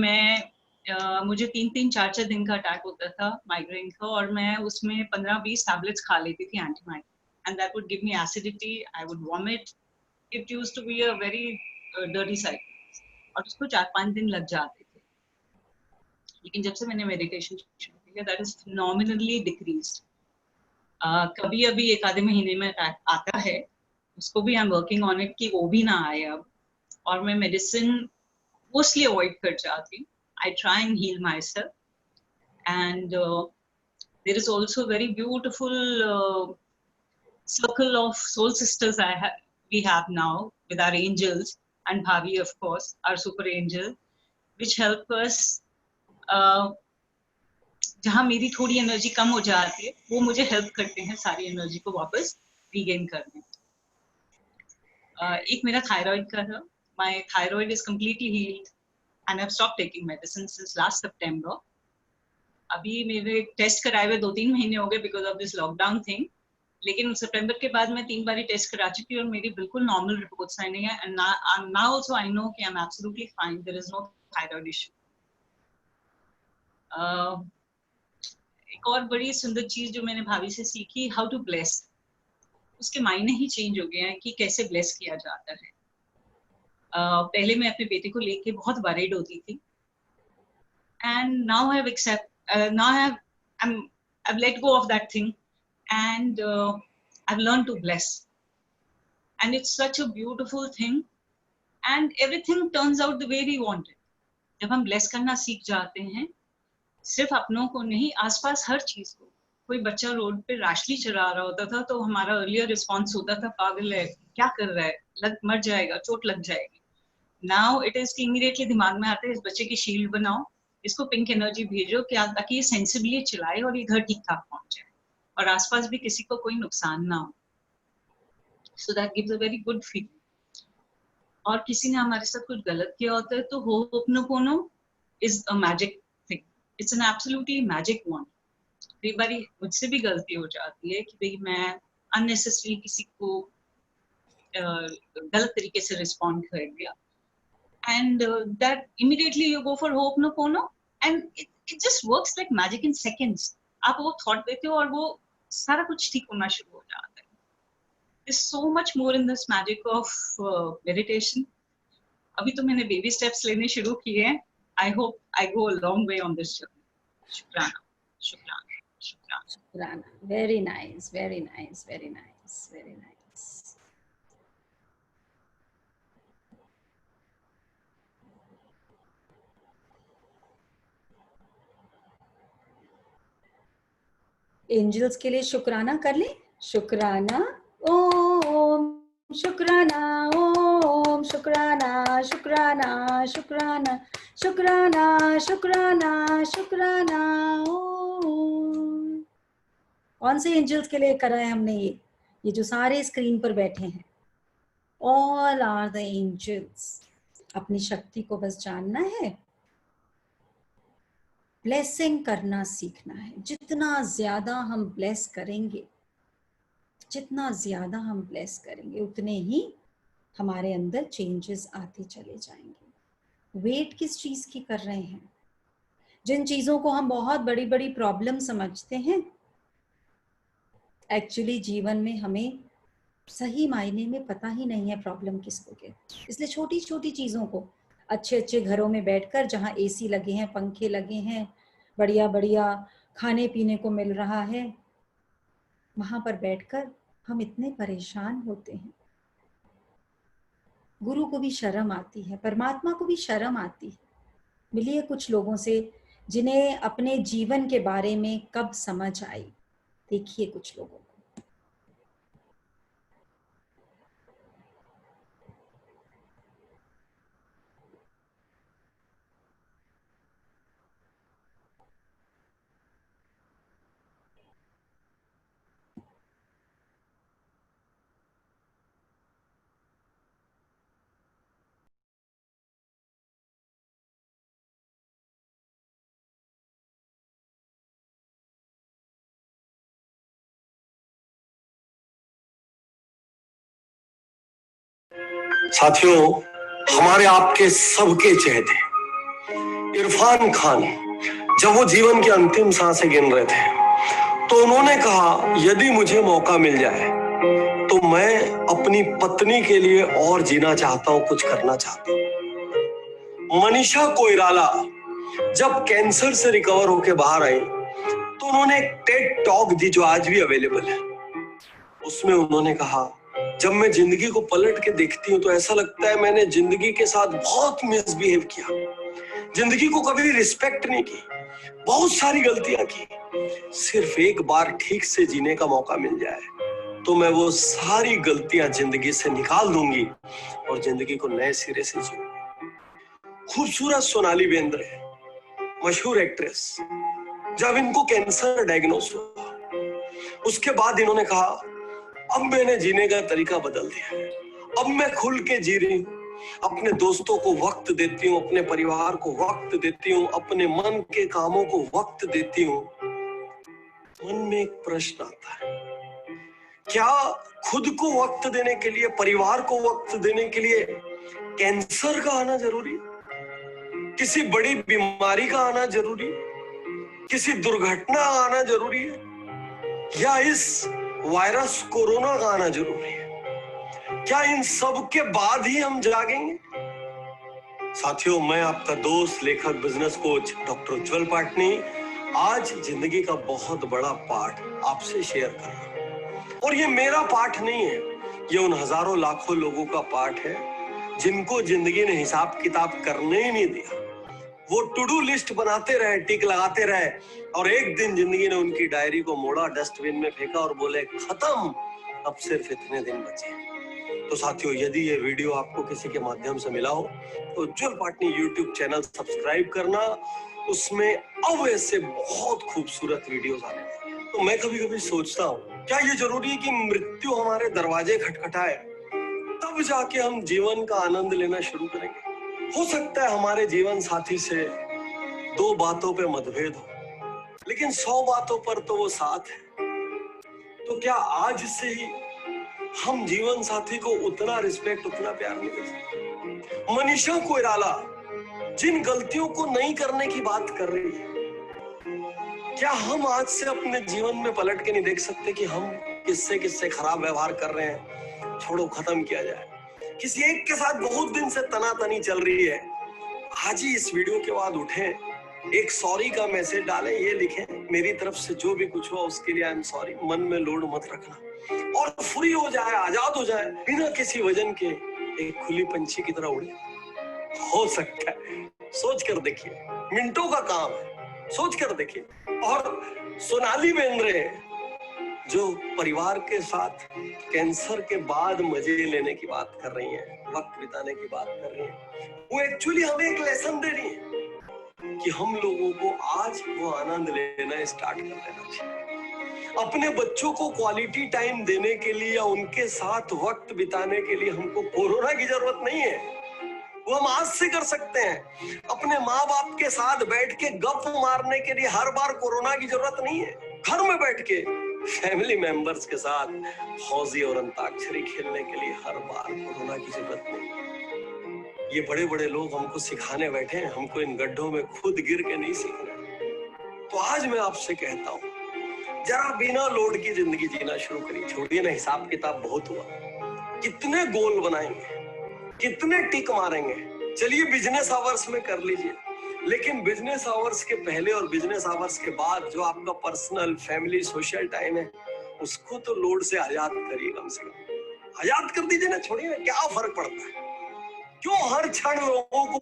मुझे 3-3, 4-4 दिन का अटैक होता था माइग्रेन का, और मैं उसमें 15-20 टैबलेट्स खा लेती थी antimigraine, and that would give me acidity, I would vomit, it used to be a very dirty cycle, और उसको 4-5 दिन लग जाते थे। लेकिन जब से मैंने मेडिटेशन शुरू किया, दैट इज फिनोमिनली डिक्रीज्ड। कभी अभी 1 आधे महीने में अटैक आता है, उसको भी I am working on it कि वो भी ना आए अब, और मैं मेडिसिन मोस्टली अवॉइड कर जाती हूँ। I try and heal myself, and there is also a very beautiful circle of soul sisters we have now with our angels, and Bhavi, of course, our super angel, which help us. जहाँ मेरी थोड़ी energy कम हो जाती है, वो मुझे help करते हैं सारी एनर्जी को वापस रीगेन करने। एक मेरा थायराइड का था, my thyroid is completely healed and I've stopped taking medicine since last September. अभी मेरे टेस्ट कराए हुए 2-3 महीने हो गए because of this lockdown thing, लेकिन सितंबर के बाद मैं 3 बारी टेस्ट करा चुकी हूँ और मेरी बिल्कुल नॉर्मल रिपोर्ट्स आई नहीं है, and now also I know कि I'm absolutely fine, there is no thyroid issue. एक और बड़ी सुंदर चीज जो मैंने भाभी से सीखी, how to bless, उसके मायने ही चेंज हो गए हैं कि कैसे ब्लेस किया जाता है। पहले मैं अपने बेटे को लेके बहुत वरीड होती थी, and now I've let go of that thing, and I've learned to bless, and it's such a beautiful thing, and everything turns out the way we want it. जब हम bless करना सीख जाते हैं, सिर्फ अपनों को नहीं, आसपास हर चीज को। कोई बच्चा रोड पे रैशली चला रहा होता था तो हमारा अर्लियर रिस्पॉन्स होता था, पागल है, क्या कर रहा है, मर जाएगा, चोट लग जाएगी। नाउ इट इज कि इमीडिएटली दिमाग में आता है, इस बच्चे की शील्ड बनाओ, इसको पिंक एनर्जी भेजो क्या, ताकि ये सेंसिबली चिल्लाए और ये घर ठीक ठाक पहुंच जाए और आसपास भी किसी को कोई नुकसान ना हो। So that gives a very good feeling. और किसी ने हमारे साथ कुछ गलत किया होता है तो ho'oponopono is a magic thing, it's an absolutely magic one. कई बार मुझसे भी गलती हो जाती है कि भाई मैं अननेसेसरी किसी को गलत तरीके से रिस्पॉन्ड कर दिया, and that immediately you go for Ho'oponopono, and it just works like magic in seconds. आप वो thought देते हो और वो सारा कुछ ठीक होना शुरू हो जाता है। There's so much more in this magic of meditation. अभी तो मैंने baby steps लेने शुरू किए हैं। I hope I go a long way on this journey. शुक्राना, शुक्राना, शुक्राना। शुक्राना, very nice, very nice, very nice, very nice. Angels के लिए शुक्राना कर ले। शुक्राना ओम, शुक्राना ओम, शुक्राना शुक्राना शुक्राना शुक्राना शुक्राना शुक्राना ओम। कौन से एंजल्स के लिए करा है हमने ये जो सारे स्क्रीन पर बैठे हैं, ऑल आर द एंजल्स। अपनी शक्ति को बस जानना है, ब्लेसिंग करना सीखना है। जितना ज्यादा हम ब्लेस करेंगे, जितना ज्यादा हम ब्लेस करेंगे, उतने ही हमारे अंदर चेंजेस आते चले जाएंगे। वेट किस चीज की कर रहे हैं? जिन चीजों को हम बहुत बड़ी बड़ी प्रॉब्लम समझते हैं, एक्चुअली जीवन में हमें सही मायने में पता ही नहीं है प्रॉब्लम किसको क्या। इसलिए छोटी छोटी चीज़ों को, अच्छे अच्छे घरों में बैठकर जहाँ एसी लगे हैं, पंखे लगे हैं, बढ़िया बढ़िया खाने पीने को मिल रहा है, वहां पर बैठकर हम इतने परेशान होते हैं। गुरु को भी शर्म आती है, परमात्मा को भी शर्म आती है। मिलिए कुछ लोगों से जिन्हें अपने जीवन के बारे में कब समझ आई। देखिए कुछ लोगों को। साथियों, हमारे आपके सबके चहेते इरफान खान जब वो जीवन की अंतिम सांसें गिन रहे थे तो उन्होंने कहा, यदि मुझे मौका मिल जाए तो मैं अपनी पत्नी के लिए और जीना चाहता हूं, कुछ करना चाहता हूं। मनीषा कोइराला जब कैंसर से रिकवर होकर बाहर आई तो उन्होंने एक टेड टॉक दी जो आज भी अवेलेबल है। उसमें उन्होंने कहा, जब मैं जिंदगी को पलट के देखती हूँ तो ऐसा लगता है मैंने जिंदगी के साथ बहुत मिसबिहेव किया, जिंदगी को कभी रिस्पेक्ट नहीं की, बहुत सारी गलतियां की। सिर्फ एक बार ठीक से जीने का मौका मिल जाए तो मैं वो सारी गलतियां जिंदगी से निकाल दूंगी और जिंदगी को नए सिरे से जीऊंगी। खूबसूरत सोनाली बेंद्रे, मशहूर एक्ट्रेस, जब इनको कैंसर डायग्नोस हुआ उसके बाद इन्होंने कहा, अब मैंने जीने का तरीका बदल दिया है, अब मैं खुल के जी रही हूँ, अपने दोस्तों को वक्त देती हूँ, अपने परिवार को वक्त देती हूँ, अपने मन के कामों को वक्त देती हूँ। मन में एक प्रश्न आता है, क्या खुद को वक्त देने के लिए, परिवार को वक्त देने के लिए कैंसर का आना जरूरी, किसी बड़ी बीमारी का आना जरूरी, किसी दुर्घटना आना जरूरी है, या इस वायरस कोरोना का आना जरूरी है? क्या इन सब के बाद ही हम जागेंगे? साथियों, मैं आपका दोस्त, लेखक, बिजनेस कोच डॉक्टर उज्जवल पाटनी आज जिंदगी का बहुत बड़ा पाठ आपसे शेयर कर रहा हूं। और ये मेरा पाठ नहीं है, ये उन हजारों लाखों लोगों का पाठ है जिनको जिंदगी ने हिसाब किताब करने ही नहीं दिया। वो टू डू लिस्ट बनाते रहे, टिक लगाते रहे, और एक दिन जिंदगी ने उनकी डायरी को मोड़ा, डस्टबिन में फेंका और बोले, खत्म, अब सिर्फ इतने दिन बचे। तो साथियों, यदि ये वीडियो आपको किसी के माध्यम से मिला हो तो उज्जवल पाटनी यूट्यूब चैनल सब्सक्राइब करना, उसमें अब ऐसे बहुत खूबसूरत वीडियोस आने वाले हैं। तो मैं कभी कभी सोचता हूँ, क्या ये जरूरी है कि मृत्यु हमारे दरवाजे खटखटाए तब जाके हम जीवन का आनंद लेना शुरू करेंगे? हो सकता है हमारे जीवन साथी से 2 बातों पे मतभेद हो, लेकिन 100 बातों पर तो वो साथ है। तो क्या आज से ही हम जीवन साथी को उतना रिस्पेक्ट, उतना प्यार नहीं दे सकते? मनीषा कोइराला जिन गलतियों को नहीं करने की बात कर रही है, क्या हम आज से अपने जीवन में पलट के नहीं देख सकते कि हम किससे किससे खराब व्यवहार कर रहे हैं? छोड़ो, खत्म किया जाए। किसी एक के साथ बहुत दिन से तनातनी चल रही है, आज ही इस वीडियो के बाद उठें, एक सॉरी का मैसेज डालें, ये लिखें, मेरी तरफ से जो भी कुछ हुआ उसके लिए आई एम सॉरी, मन में लोड मत रखना, और फ्री हो जाए, आजाद हो जाए, बिना किसी वजन के एक खुली पंछी की तरह उड़े। हो सकता है, सोच कर देखिए, मिनटों का काम है, सोच कर देखिए। और सोनाली बेंद्रे जो परिवार के साथ कैंसर के बाद मजे लेने की बात कर रही हैं, वक्त बिताने की बात कर रही हैं, वो एक्चुअली हमें एक लेसन दे रही है कि हम लोगों को आज वो आनंद लेना स्टार्ट कर देना चाहिए। अपने बच्चों को क्वालिटी टाइम देने के लिए या उनके साथ वक्त बिताने के लिए हमको कोरोना की जरूरत नहीं है, वो हम आज से कर सकते हैं। अपने माँ बाप के साथ बैठ के गप मारने के लिए हर बार कोरोना की जरूरत नहीं है। घर में बैठ के फैमिली मेंबर्स के साथ हौजी और अंताक्षरी खेलने के लिए हर बार कोरोना की जरूरत नहीं है। ये बड़े बड़े लोग हमको सिखाने बैठे हैं, हमको इन गड्ढों में खुद गिर के नहीं सीखना। तो आज मैं आपसे कहता हूं, जरा बिना लोड की जिंदगी जीना शुरू करिए। छोड़िए ना हिसाब किताब, बहुत हुआ। कितने गोल बनाएंगे, कितने टिक मारेंगे। चलिए बिजनेस आवर्स में कर लीजिए, लेकिन बिजनेस आवर्स के पहले और बिजनेस आवर्स के बाद जो आपका पर्सनल, फैमिली, सोशल टाइम है, उसको तो लोड से आजाद करिए। कम से कम आजाद कर दीजिए ना, छोड़िए ना। क्या फर्क पड़ता है? क्यों हर क्षण लोगों को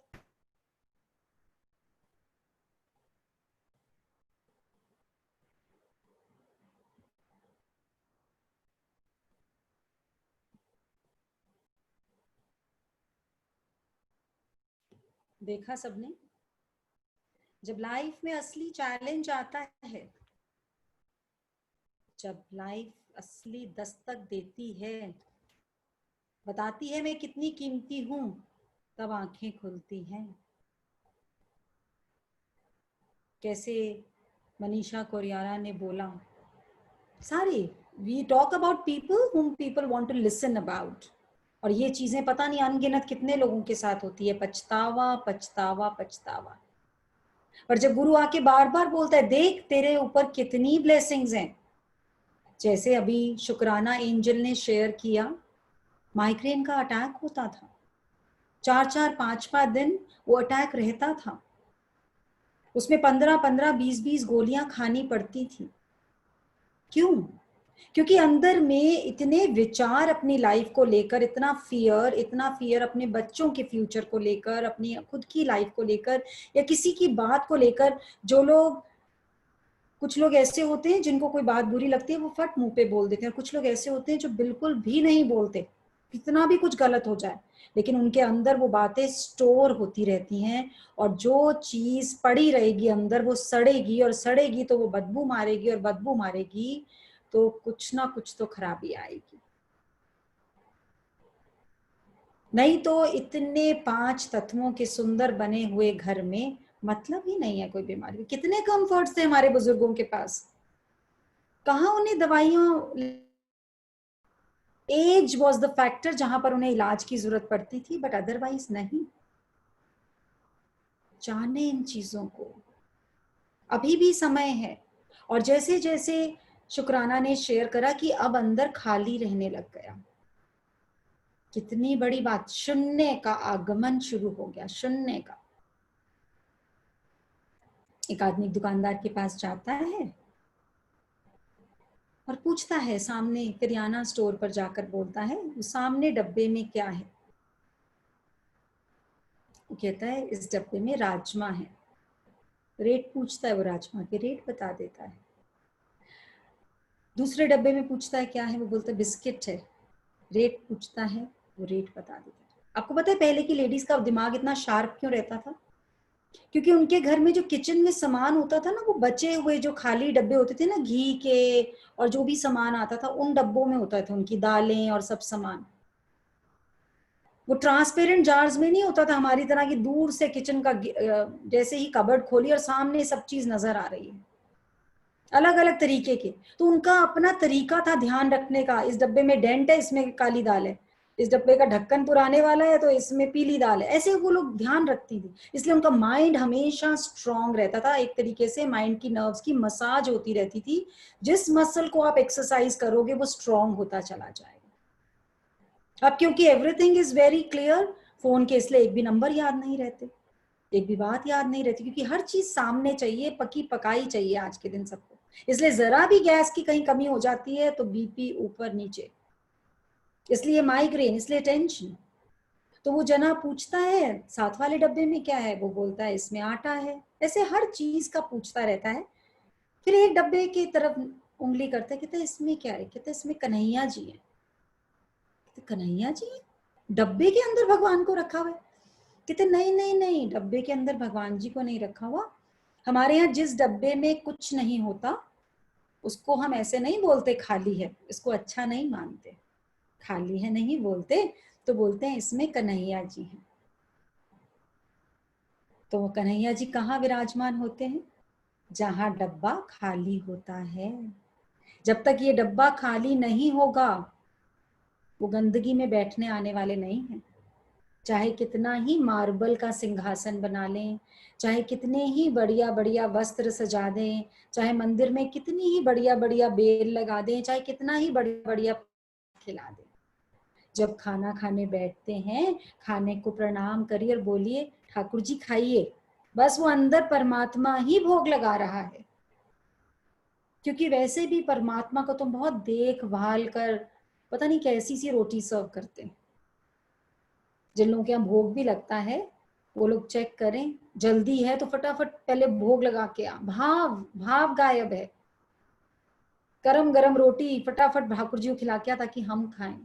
देखा सबने, जब लाइफ में असली चैलेंज आता है, जब लाइफ असली दस्तक देती है, बताती है मैं कितनी कीमती हूं, तब आंखें खुलती हैं। कैसे मनीषा कोरियारा ने बोला, सारे we talk about people whom people want to listen about, और ये चीजें पता नहीं अनगिनत कितने लोगों के साथ होती है, पछतावा पछतावा पछतावा। पर जब गुरु आके बार बार बोलता है, देख तेरे ऊपर कितनी ब्लेसिंग्स हैं, जैसे अभी शुक्राना एंजल ने शेयर किया, माइग्रेन का अटैक होता था, 4-4 5-5 दिन वो अटैक रहता था, उसमें 15-15 20-20 गोलियां खानी पड़ती थी। क्यों? क्योंकि अंदर में इतने विचार अपनी लाइफ को लेकर, इतना फियर अपने बच्चों के फ्यूचर को लेकर, अपनी खुद की लाइफ को लेकर, या किसी की बात को लेकर। कुछ लोग ऐसे होते हैं जिनको कोई बात बुरी लगती है वो फट मुंह पे बोल देते हैं, और कुछ लोग ऐसे होते हैं जो बिल्कुल भी नहीं बोलते, कितना भी कुछ गलत हो जाए, लेकिन उनके अंदर वो बातें स्टोर होती रहती हैं, और जो चीज पड़ी रहेगी अंदर वो सड़ेगी, और सड़ेगी तो वो बदबू मारेगी, और बदबू मारेगी तो कुछ ना कुछ तो खराबी आएगी। नहीं तो इतने 5 तत्वों के सुंदर बने हुए घर में मतलब ही नहीं है कोई बीमारी। कितने कंफर्ट्स थे हमारे बुजुर्गों के पास, कहाँ उन्हें दवाइयों, एज वॉज द फैक्टर जहां पर उन्हें इलाज की जरूरत पड़ती थी, बट अदरवाइज नहीं। जाने इन चीजों को, अभी भी समय है। और जैसे जैसे शुक्राना ने शेयर करा कि अब अंदर खाली रहने लग गया, कितनी बड़ी बात, शून्य का आगमन शुरू हो गया, शून्य का। एक आदमी दुकानदार के पास जाता है और पूछता है, सामने किराना स्टोर पर जाकर बोलता है, सामने डब्बे में क्या है? वो कहता है इस डब्बे में राजमा है। रेट पूछता है, वो राजमा के रेट बता देता है। दूसरे डब्बे में पूछता है क्या है, वो बोलता है बिस्किट है। रेट पूछता है, वो रेट बता देता है। आपको पता है पहले की लेडीज का दिमाग इतना शार्प क्यों रहता था? क्योंकि उनके घर में जो किचन में सामान होता था ना, वो बचे हुए जो खाली डब्बे होते थे ना घी के, और जो भी सामान आता था उन डब्बों में होता था उनकी दालें और सब सामान। वो ट्रांसपेरेंट जार्स में नहीं होता था हमारी तरह की, दूर से किचन का जैसे ही कबर्ड खोली और सामने सब चीज नजर आ रही है, अलग अलग तरीके के। तो उनका अपना तरीका था ध्यान रखने का, इस डब्बे में डेंट है, इसमें काली दाल है, इस डब्बे का ढक्कन पुराने वाला है तो इसमें पीली दाल है। ऐसे वो लोग ध्यान रखती थी, इसलिए उनका माइंड हमेशा स्ट्रांग रहता था। एक तरीके से माइंड की नर्व्स की मसाज होती रहती थी, जिस मसल को आप एक्सरसाइज करोगे वो स्ट्रांग होता चला जाएगा। अब क्योंकि everything is very clear phone के, इसलिए एक भी नंबर याद नहीं रहते, एक भी बात याद नहीं रहती, क्योंकि हर चीज सामने चाहिए, पकी पकाई चाहिए आज के दिन सबको। इसलिए जरा भी गैस की कहीं कमी हो जाती है तो बीपी ऊपर नीचे, इसलिए माइग्रेन, इसलिए टेंशन। तो वो जना पूछता है साथ वाले डब्बे में क्या है, वो बोलता है इसमें आटा है। ऐसे हर चीज का पूछता रहता है। फिर एक डब्बे की तरफ उंगली करता है, कहता है इसमें क्या है, कहता है इसमें कन्हैया जी है। कन्हैया जी डब्बे के अंदर भगवान को रखा हुआ है? कहते नहीं नहीं नहीं, डब्बे के अंदर भगवान जी को नहीं रखा हुआ। हमारे यहाँ जिस डब्बे में कुछ नहीं होता उसको हम ऐसे नहीं बोलते खाली है, इसको अच्छा नहीं मानते, खाली है नहीं बोलते, तो बोलते हैं इसमें कन्हैया जी हैं। तो वो कन्हैया जी कहाँ विराजमान होते हैं? जहां डब्बा खाली होता है। जब तक ये डब्बा खाली नहीं होगा वो गंदगी में बैठने आने वाले नहीं हैं। चाहे कितना ही मार्बल का सिंहासन बना लें, चाहे कितने ही बढ़िया बढ़िया वस्त्र सजा दें, चाहे मंदिर में कितनी ही बढ़िया बढ़िया बेल लगा दें, चाहे कितना ही बढ़िया बढ़िया खिला दें, जब खाना खाने बैठते हैं, खाने को प्रणाम करिए और बोलिए ठाकुर जी खाइए, बस वो अंदर परमात्मा ही भोग लगा रहा है। क्योंकि वैसे भी परमात्मा को तुम बहुत देखभाल कर पता नहीं कैसी सी रोटी सर्व करते हैं। जिन लोगों के यहाँ भोग भी लगता है वो लोग चेक करें, जल्दी है तो फटाफट पहले भोग लगा के आ, भाव भाव गायब है। गरम गरम रोटी फटाफट ठाकुर जी को खिला के आ ताकि हम खाएं।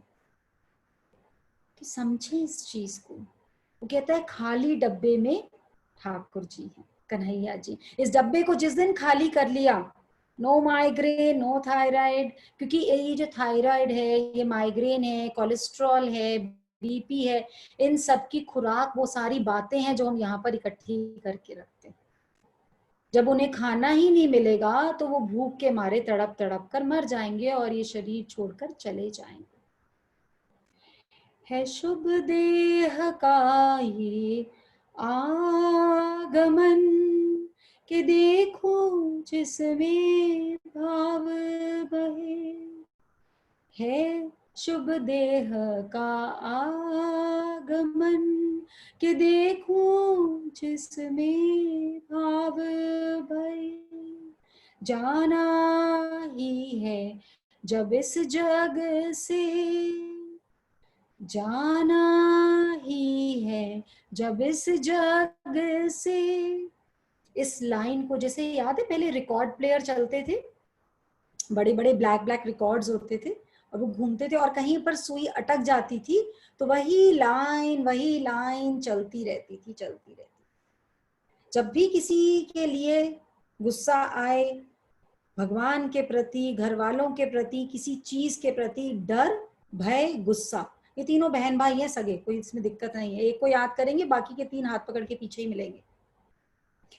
कि समझे इस चीज को। वो कहता है खाली डब्बे में ठाकुर जी हैं, कन्हैया जी। इस डब्बे को जिस दिन खाली कर लिया, नो माइग्रेन, नो थायराइड, क्योंकि ये जो थायराइड है, ये माइग्रेन है, कोलेस्ट्रॉल है, बीपी है, इन सब की खुराक वो सारी बातें हैं जो हम यहाँ पर इकट्ठी करके रखते हैं। जब उन्हें खाना ही नहीं मिलेगा तो वो भूख के मारे तड़प तड़प कर मर जाएंगे और ये शरीर छोड़कर चले जाएंगे। है शुभ देह का ये आगमन कि देखो जिसमें भाव बहे। है शुभ देह का आगमन कि देखो जिसमें भाव बहे। जाना ही है जब इस जग से, जाना ही है जब इस जग से। इस लाइन को जैसे याद है पहले रिकॉर्ड प्लेयर चलते थे, बड़े बड़े ब्लैक ब्लैक रिकॉर्ड्स होते थे और वो घूमते थे और कहीं पर सुई अटक जाती थी तो वही लाइन चलती रहती थी, चलती रहती। जब भी किसी के लिए गुस्सा आए, भगवान के प्रति, घर वालों के प्रति, किसी चीज के प्रति डर, भय, गुस्सा, ये तीनों बहन भाई हैं सगे, कोई इसमें दिक्कत नहीं है। एक को याद करेंगे, बाकी के तीन हाथ पकड़ के पीछे ही मिलेंगे।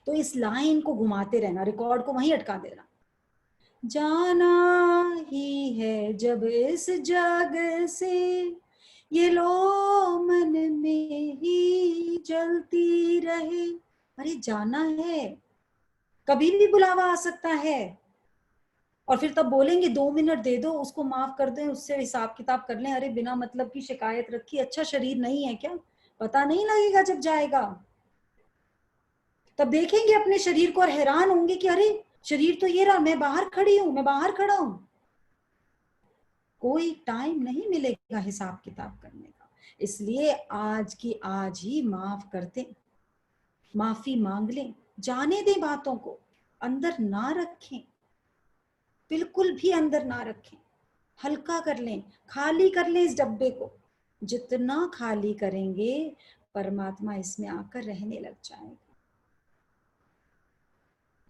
तो इस लाइन को घुमाते रहना, रिकॉर्ड को वहीं अटका देना। जाना ही है जब इस जग से, ये लो मन में ही जलती रहे। अरे जाना है, कभी भी बुलावा आ सकता है और फिर तब बोलेंगे 2 मिनट दे दो, उसको माफ कर दें, उससे हिसाब किताब कर लें। अरे बिना मतलब की शिकायत रखी, अच्छा शरीर नहीं है क्या? पता नहीं लगेगा जब जाएगा, तब देखेंगे अपने शरीर को और हैरान होंगे कि अरे शरीर तो ये रहा, मैं बाहर खड़ी हूं, मैं बाहर खड़ा हूं। कोई टाइम नहीं मिलेगा हिसाब किताब करने का। इसलिए आज की आज ही माफ कर दें, माफी मांग लें, जाने दें, बातों को अंदर ना रखें, बिल्कुल भी अंदर ना रखें, हल्का कर लें, खाली कर लें इस डब्बे को। जितना खाली करेंगे परमात्मा इसमें आकर रहने लग जाएगा।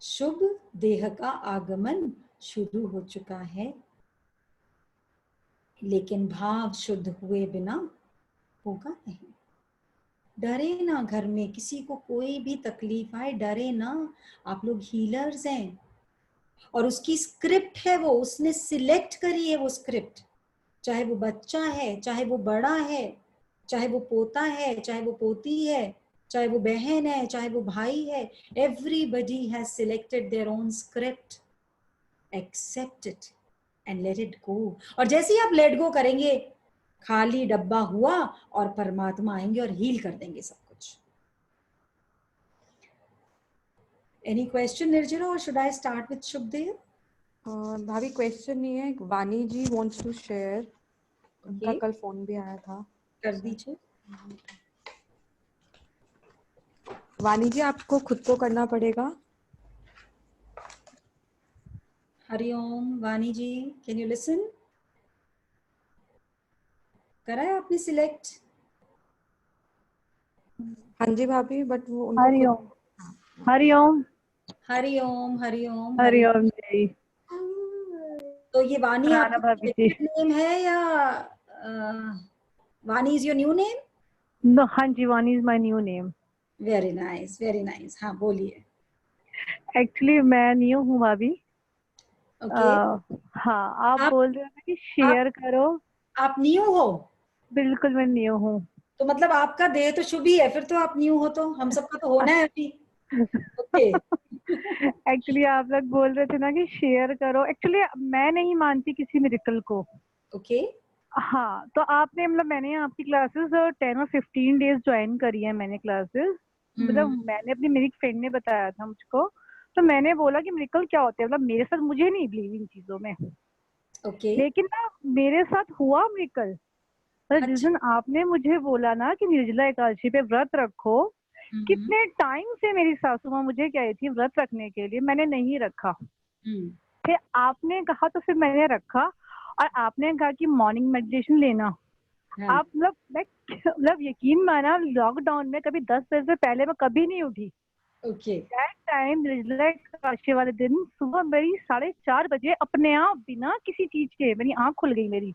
शुभ देह का आगमन शुरू हो चुका है, लेकिन भाव शुद्ध हुए बिना होगा नहीं। डरे ना, घर में किसी को कोई भी तकलीफ आए डरे ना। आप लोग हीलर्स हैं और उसकी स्क्रिप्ट है, वो उसने सिलेक्ट करी है वो स्क्रिप्ट। चाहे वो बच्चा है, चाहे वो बड़ा है, चाहे वो पोता है, चाहे वो पोती है, चाहे वो बहन है, चाहे वो भाई है, everybody has selected their own script. Accept it and let it go. और जैसे ही आप लेट गो करेंगे, खाली डब्बा हुआ और परमात्मा आएंगे और हील कर देंगे सब कुछ। एनी क्वेश्चन निर्जरा, और should I start with Shubhdev? भाभी क्वेश्चन नहीं है, वानी जी वांट्स टू शेयर, उनका कल फोन भी आया था। कर दीजिए। वानी जी आपको खुद को करना पड़ेगा। हरिओम वानी जी, कैन यू लिसन? करा है आपने सिलेक्ट? हाँ जी भाभी, बट वो उनको हरिओम हरिओम हरिओम हरिओम हरिओम जी। तो ये वानी राना आपका भाभी जी। नेम है या Vani is your new name? No, हाँ जी, Vani is my new name. Very nice, very nice. हाँ बोलिए। एक्चुअली मैं न्यू हूँ भाभी। ओके। हाँ, आप बोल रहे हो कि शेयर करो। आप न्यू हो? बिल्कुल मैं न्यू हूँ। तो मतलब आपका देह तो शुभ ही है, फिर तो आप न्यू हो, तो हम सबका तो होना है अभी। ओके। एक्चुअली आप लोग बोल रहे थे ना कि शेयर करो, एक्चुअली मैं नहीं मानती किसी मिरेकल को। ओके। हाँ, तो आपने मतलब मैंने आपकी क्लासेस 10 और 15 डेज ज्वाइन करी है मैंने क्लासेस। मतलब मैंने अपनी मेरी फ्रेंड ने बताया था मुझको, तो मैंने बोला कि मिरेकल क्या होते हैं। मतलब मेरे साथ, मुझे नहीं बिलीव इन चीजों में, ओके। लेकिन ना मेरे साथ हुआ मिरेकल। तो जिस दिन आपने मुझे बोला ना कि निर्जला एकादशी पे व्रत रखो, कितने टाइम से मेरी सासू माँ मुझे कही थी व्रत रखने के लिए, मैंने नहीं रखा। फिर आपने कहा तो फिर मैंने रखा, और आपने कहा कि मॉर्निंग मेडिटेशन लेना। आप मतलब यकीन माना, लॉकडाउन में कभी 10 बजे से पहले मैं कभी नहीं उठी। Okay. That time Nirjala Ekadashi वाले दिन सुबह मेरी 4:30 बजे अपने आप बिना किसी चीज के मेरी आंख खुल गई मेरी,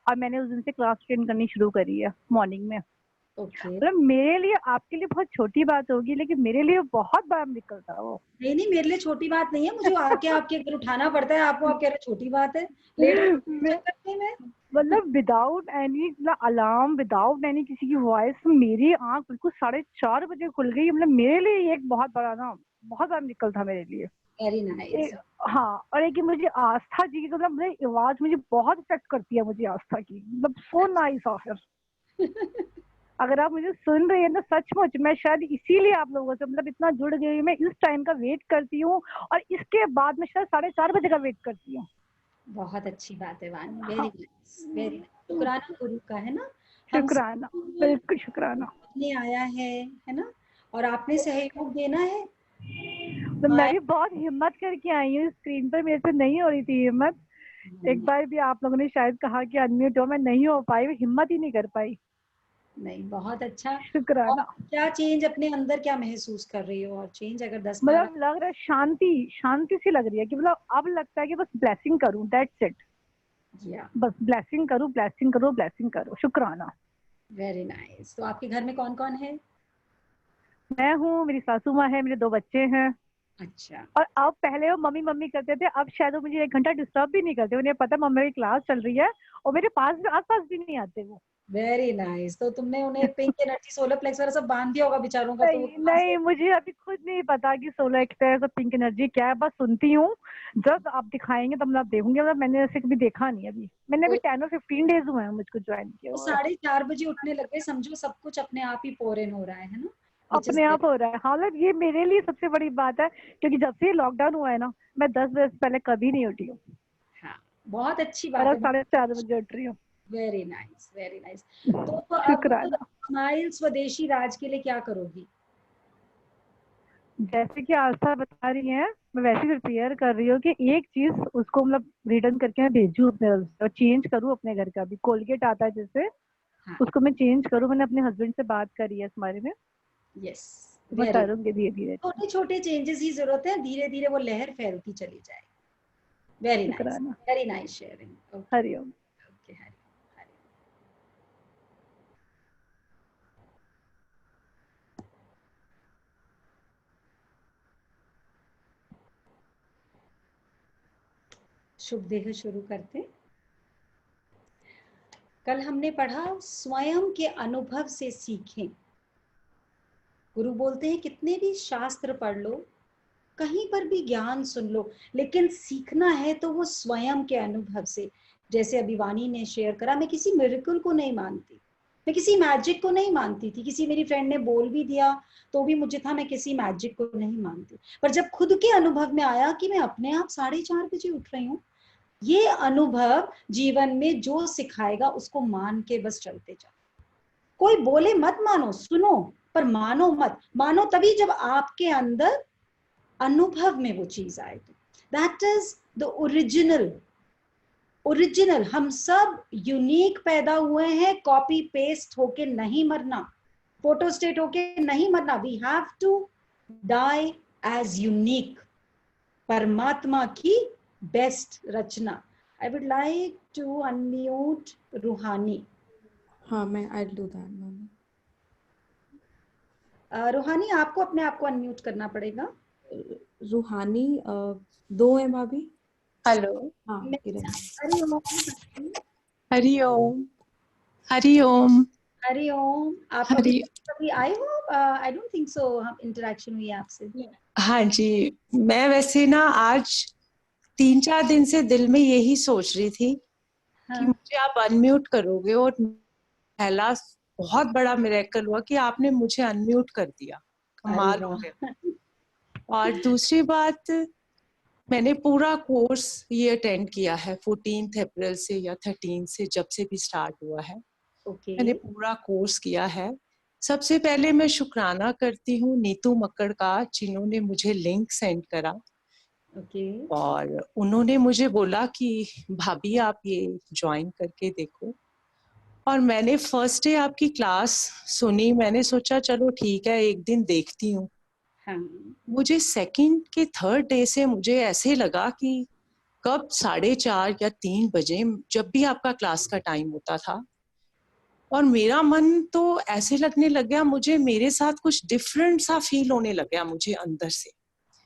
और मैंने उस दिन से क्लास अटेंड करनी शुरू करी है मॉर्निंग में। ओके। मतलब मेरे लिए, आपके लिए बहुत छोटी बात होगी, लेकिन मेरे लिए बहुत बड़ा निकल था वो। नहीं नहीं, मेरे लिए छोटी बात नहीं है, मुझे आके आपके घर उठाना पड़ता है आपको, आप कह रहे छोटी बात है, लेट करने में। मतलब without any alarm, without any किसी की वॉइस, मेरी आंख बिल्कुल 4:30 बजे खुल गई। मतलब मेरे लिए ये एक बहुत बड़ा ना, बहुत बड़ा निकल था मेरे लिए। Very nice. हाँ, और एक मुझे आस्था जी की, मतलब मेरी आवाज मुझे बहुत इफेक्ट करती है, मुझे आस्था की, मतलब सो नाइस ऑफर। अगर आप मुझे सुन रहे हैं ना, सचमुच मैं शायद इसीलिए आप लोगों से मतलब इतना जुड़ गई। मैं इस टाइम का वेट करती हूँ, और इसके बाद मैं शायद 4:30 बजे का वेट करती हूँ। बहुत अच्छी बात है वानी, वेरी नाइस, वेरी नाइस। शुक्राना गुरु का, है ना। हम शुक्राना, बिल्कुल शुक्राना। ने आया है ना, और आपने सहयोग देना है। तो मैं भी बहुत हिम्मत करके आई हूँ, स्क्रीन पर मेरे से नहीं हो रही थी हिम्मत। एक बार भी आप लोगों ने शायद कहा कि अनम्यूट हो, मैं नहीं हो पाई, हिम्मत ही नहीं कर पाई। नहीं, बहुत अच्छा। और शुक्राना। क्या चेंज अपने अंदर क्या महसूस कर रही हो, और चेंज अगर 10-12। मतलब लग रहा है शांति, शांति सी लग रही है कि मतलब अब लगता है कि बस ब्लेसिंग करूं, दैट्स इट। बस ब्लेसिंग करूं, ब्लेसिंग करो, ब्लेसिंग करो। शुक्राना। Very nice. तो आपके घर में कौन कौन है? मैं हूँ, मेरी सासू माँ है, मेरे 2 बच्चे हैं। अच्छा। और अब पहले वो मम्मी मम्मी करते थे, अब शायद वो मुझे 1 घंटा डिस्टर्ब भी नहीं करते। उन्हें पता मम्मी की क्लास चल रही है, और मेरे पास भी, आस पास भी नहीं आते वो। Very nice. तो तुमने उन्हें पिंक एनर्जी, सोलर प्लेक्स वगैरह सब बांध दिया होगा बेचारों का, तो वो नहीं नहीं, मुझे अभी खुद नहीं पता कि सोलर एक्सप्रेस और पिंक एनर्जी क्या है, बस सुनती हूँ। जब आप दिखाएंगे तब मैं देखूंगी, मतलब मैंने ऐसे कभी देखा नहीं अभी। मैंने अभी 10 और 15 डेज हुए हैं मुझको ज्वाइन किया तो हुआ। 4:30 बजे उठने लग गए, समझो सब कुछ अपने आप ही पोर इन हो रहा है ना। Which is अपने आप हो रहा है। हालांकि ये मेरे लिए सबसे बड़ी बात है, क्योंकि जब से लॉकडाउन हुआ है ना, मैं 10 बजे से पहले कभी नहीं उठी हूँ, हाँ, बहुत अच्छी और बात अब है। 4:30 बजे उठ रही हूँ। Very nice, very nice. तो अब शुक्राना। स्माइल स्वदेशी राज के लिए क्या करोगी? जैसे कि आस्था बता रही है, मैं वैसे प्रिपेयर कर रही हूँ कि एक चीज उसको मतलब रिटर्न करके मैं भेजूँ अपने, और चेंज करूँ अपने घर का भी। कोलगेट आता है जैसे, हाँ। उसको मैं चेंज करूँ। मैंने अपने हस्बैंड से बात करी है इस बारे में, यस, तो मैं वेरी। करूंगी धीरे धीरे। छोटे छोटे चेंजेस ही जरूरत है, धीरे धीरे वो लहर फैलती चली जाए। वेरी नाइस, शुक्राना। Very nice sharing. Okay Hari Om. Okay, Hari Hari. शुभ देह शुरू करते। कल हमने पढ़ा स्वयं के अनुभव से सीखें। गुरु बोलते हैं कितने भी शास्त्र पढ़ लो, कहीं पर भी ज्ञान सुन लो, लेकिन सीखना है तो वो स्वयं के अनुभव से। जैसे अभी वाणी ने शेयर करा, मैं किसी मिरेकल को नहीं मानती, मैं किसी मैजिक को नहीं मानती थी। किसी मेरी फ्रेंड ने बोल भी दिया तो भी मुझे था, मैं किसी मैजिक को नहीं मानती। पर जब खुद के अनुभव में आया कि मैं अपने आप 4:30 बजे उठ रही हूँ, ये अनुभव जीवन में जो सिखाएगा उसको मान के बस चलते जाओ। कोई बोले मत मानो, सुनो, पर मानो मत। मानो तभी जब आपके अंदर अनुभव में वो चीज आए। तो दैट इज द ओरिजिनल। हम सब यूनिक पैदा हुए हैं, कॉपी पेस्ट होके नहीं मरना, फोटो स्टेट होके नहीं मरना। We have to die as unique, परमात्मा की बेस्ट रचना। I would like to unmute Ruhani. हाँ, मैं आई डू दैट मैम। रूहानी, आपको अपने आप को अनम्यूट करना पड़ेगा। रूहानी 2 है भाभी। हेलो। हाँ, किरण। हरिओम। हरिओम। हरिओम। हरिओम। आप हरि कभी आए हो? आई डोंट थिंक सो हम इंटरेक्शन हुई है आपसे। हाँ जी, मैं वैसे ना आज 3-4 दिन से दिल में यही सोच रही थी कि हाँ। मुझे आप अनम्यूट करोगे, और पहला बहुत बड़ा मिरेकल हुआ कि आपने मुझे अनम्यूट कर दिया। अरे कमाल हो वाह। गया। और दूसरी बात, मैंने पूरा कोर्स ये अटेंड किया है 14 अप्रैल से या 13 से, जब से भी स्टार्ट हुआ है ओके। मैंने पूरा कोर्स किया है। सबसे पहले मैं शुक्राना करती हूँ नीतू मक्कड़ का, जिन्होंने मुझे लिंक सेंड करा ओके। और उन्होंने मुझे बोला कि भाभी आप ये ज्वाइन करके देखो। और मैंने फर्स्ट डे आपकी क्लास सुनी, मैंने सोचा चलो ठीक है एक दिन देखती हूँ। हाँ। मुझे सेकंड के थर्ड डे से मुझे ऐसे लगा कि कब 4:30 या 3 बजे, जब भी आपका क्लास का टाइम होता था, और मेरा मन तो ऐसे लगने लग गया, मुझे मेरे साथ कुछ डिफरेंट सा फील होने लग गया मुझे अंदर से।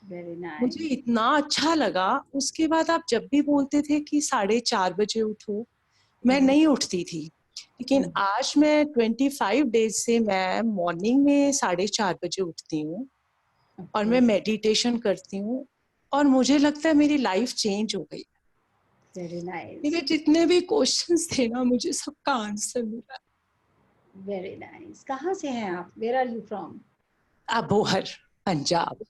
वेरी मुझे नाइस। इतना अच्छा लगा। उसके बाद आप जब भी बोलते थे कि 4:30 बजे उठो, मैं नहीं उठती थी, लेकिन आज मैं 25 डेज से मैं मॉर्निंग में 4:30 बजे उठती हूँ और मैं मेडिटेशन करती हूँ, और मुझे लगता है मेरी लाइफ चेंज हो गई। Very nice. मेरे जितने भी क्वेश्चंस थे ना, मुझे सबका आंसर मिला। Very nice. कहाँ से हैं आप? Where are you from? Abohar, Punjab.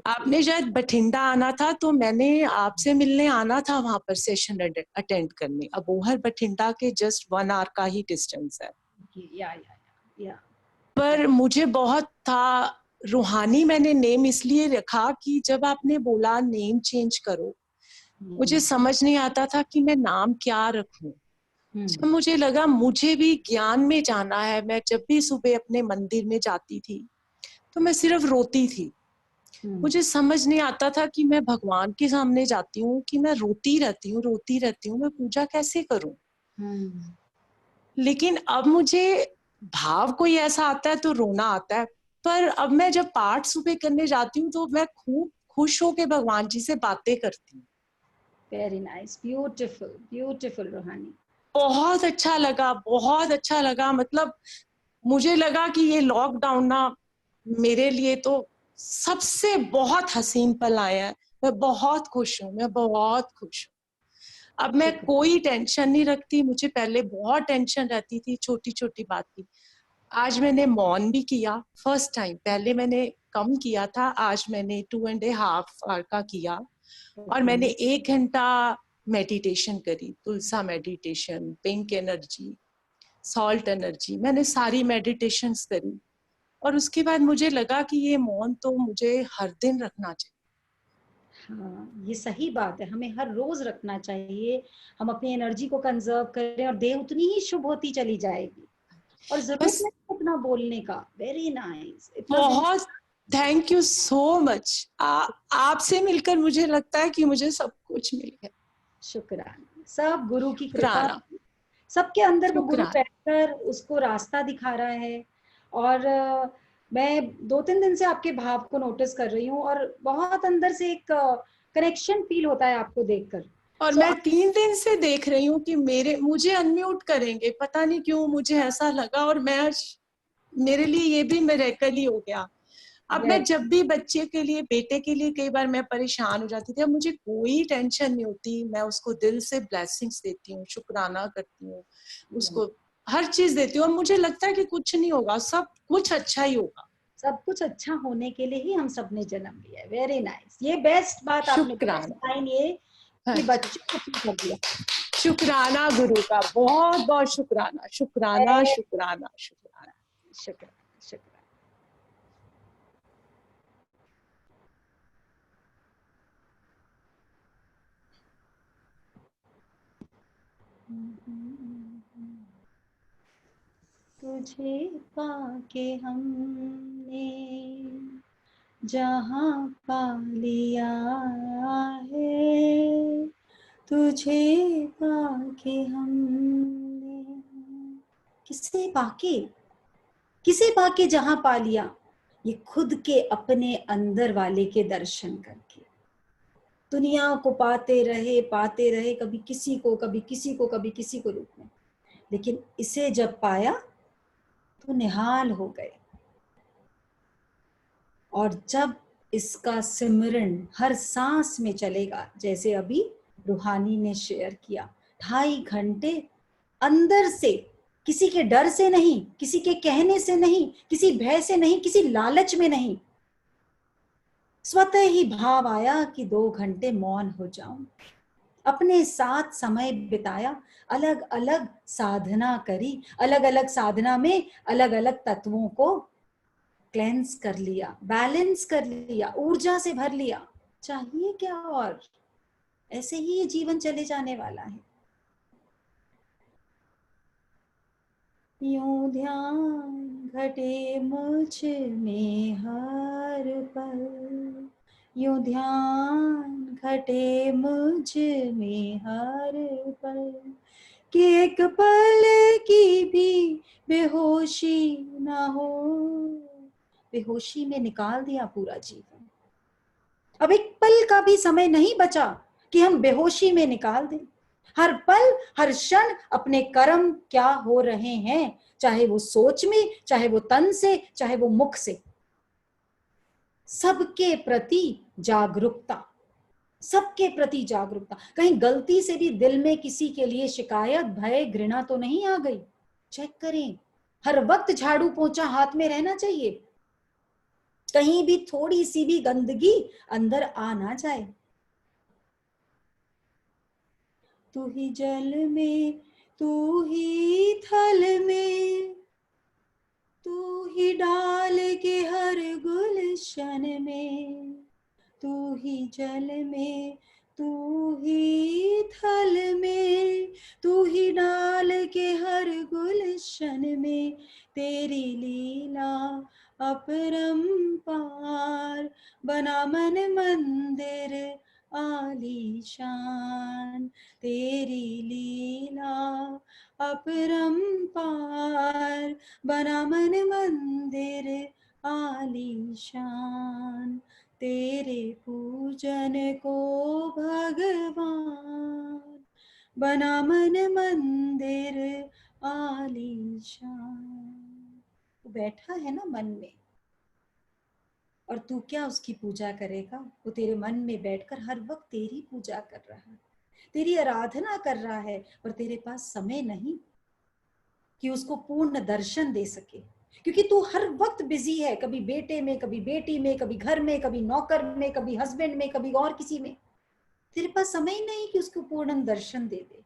आपने शायद बठिंडा आना था, तो मैंने आपसे मिलने आना था वहां पर सेशन अटेंड करने। अबोहर बठिंडा के जस्ट 1 आवर का ही डिस्टेंस है। या पर मुझे बहुत था, रूहानी मैंने नेम इसलिए रखा कि जब आपने बोला नेम चेंज करो, मुझे समझ नहीं आता था कि मैं नाम क्या रखूं। जब मुझे लगा मुझे भी ज्ञान में जाना है, मैं जब भी सुबह अपने मंदिर में जाती थी तो मैं सिर्फ रोती थी। मुझे समझ नहीं आता था कि मैं भगवान के सामने जाती हूँ कि मैं रोती रहती हूँ, मैं पूजा कैसे करूं। लेकिन अब मुझे भाव कोई ऐसा आता है तो रोना आता है, पर अब मैं जब पाठ सुबह करने जाती हूँ तो मैं खूब खुश होकर भगवान जी से बातें करती हूँ। Very nice. ब्यूटीफुल ब्यूटीफुल रूहानी। बहुत अच्छा लगा, बहुत अच्छा लगा। मतलब मुझे लगा कि ये लॉकडाउन ना मेरे लिए तो सबसे बहुत हसीन पल आया है। मैं बहुत खुश हूँ, मैं बहुत खुश हूँ। अब मैं कोई टेंशन नहीं रखती। मुझे पहले बहुत टेंशन रहती थी छोटी छोटी बात की। आज मैंने मौन भी किया फर्स्ट टाइम। पहले मैंने कम किया था, आज मैंने 2.5 आवर का किया। और मैंने 1 घंटा मेडिटेशन करी, तुलसा meditation, pink energy, salt energy, मैंने सारी मेडिटेशंस करी। और उसके बाद मुझे लगा कि ये मौन तो मुझे हर दिन रखना चाहिए। हाँ, ये सही बात है, हमें हर रोज रखना चाहिए। हम अपनी एनर्जी को कंजर्व करें और देह उतनी ही शुभ होती चली जाएगी। और जरूरत बस नहीं उतना बोलने का। Very nice. बहुत थैंक यू सो मच। आपसे मिलकर मुझे लगता है कि मुझे सब कुछ मिल गया। शुक्राना। सब गुरु की कृपा। शुक्राना, सबके अंदर वो गुरु शुक्राना। बैठकर उसको रास्ता दिखा रहा है। और मैं 2-3 दिन से आपके भाव को नोटिस कर रही हूँ और बहुत अंदर से एक कनेक्शन फील होता है आपको देखकर। और मैं 3 दिन से देख रही हूँ कि मुझे अनम्यूट करेंगे, पता नहीं क्यों मुझे ऐसा लगा। और मैं मेरे लिए ये भी मिरेकल ही हो गया। अब मैं जब भी बच्चे के लिए, बेटे के लिए कई बार मैं परेशान हो जाती थी, अब मुझे कोई टेंशन नहीं होती। मैं उसको दिल से ब्लेसिंग्स देती हूँ, शुक्राना करती हूँ, उसको हर चीज देती हूँ। और मुझे लगता है कि कुछ नहीं होगा, सब कुछ अच्छा ही होगा। सब कुछ अच्छा होने के लिए ही हम सब ने जन्म लिया है। Very nice. ये बेस्ट बात आपने, बेस्ट शुक्राना। लाइन ये कि बच्चों को ठीक कर दिया। शुक्राना गुरु का, बहुत बहुत शुक्राना, शुक्राना, शुक्राना, शुक्राना। शुक्राना शुक्राना। तुझे पाके हमने जहाँ पा लिया है, तुझे पाके हमने। किसे पाके जहाँ पा लिया, ये खुद के अपने अंदर वाले के दर्शन करके। दुनिया को पाते रहे, कभी किसी को, कभी किसी को, कभी किसी को रूप में। लेकिन इसे जब पाया तो निहाल हो गए। और जब इसका सिमरन हर सांस में चलेगा, जैसे अभी रूहानी ने शेयर किया, 2.5 घंटे अंदर से, किसी के डर से नहीं, किसी के कहने से नहीं, किसी भय से नहीं, किसी लालच में नहीं, स्वतः ही भाव आया कि 2 घंटे मौन हो जाऊं। अपने साथ समय बिताया, अलग अलग साधना करी, अलग अलग साधना में अलग अलग तत्वों को क्लेंस कर लिया, बैलेंस कर लिया, ऊर्जा से भर लिया। चाहिए क्या और? ऐसे ही ये जीवन चले जाने वाला है। यूं ध्यान घटे मुझ में हर पल, यूं ध्यान घटे मुझ में हर पल, कि एक पल की भी बेहोशी ना हो। बेहोशी में निकाल दिया पूरा जीवन। अब एक पल का भी समय नहीं बचा कि हम बेहोशी में निकाल दें। हर पल, हर क्षण अपने कर्म क्या हो रहे हैं, चाहे वो सोच में, चाहे वो तन से, चाहे वो मुख से, सबके प्रति जागरूकता, सबके प्रति जागरूकता। कहीं गलती से भी दिल में किसी के लिए शिकायत, भय, घृणा तो नहीं आ गई? चेक करें। हर वक्त झाड़ू पोंछा हाथ में रहना चाहिए, कहीं भी थोड़ी सी भी गंदगी अंदर आ ना जाए। तू ही जल में, तू ही थल में, तू ही डाल के हर गुलशन में, तू ही जल में, तू ही थल में, तू ही डाल के हर गुलशन में, तेरी लीला अपरंपार, बना मन मंदिर आलीशान, तेरी लीला अपरंपार, बना मन मंदिर आलीशान, तेरे पूजन को भगवान, बना मन मंदिर आलीशान। वो बैठा है ना मन में, और तू क्या उसकी पूजा करेगा? वो तेरे मन में बैठकर हर वक्त तेरी पूजा कर रहा है, तेरी आराधना कर रहा है, और तेरे पास समय नहीं कि उसको पूर्ण दर्शन दे सके, क्योंकि तू हर वक्त बिजी है, कभी बेटे में, कभी बेटी में, कभी घर में, कभी नौकर में, कभी हस्बैंड में, कभी और किसी में। तेरे पास समय ही नहीं कि उसको पूर्ण दर्शन दे दे।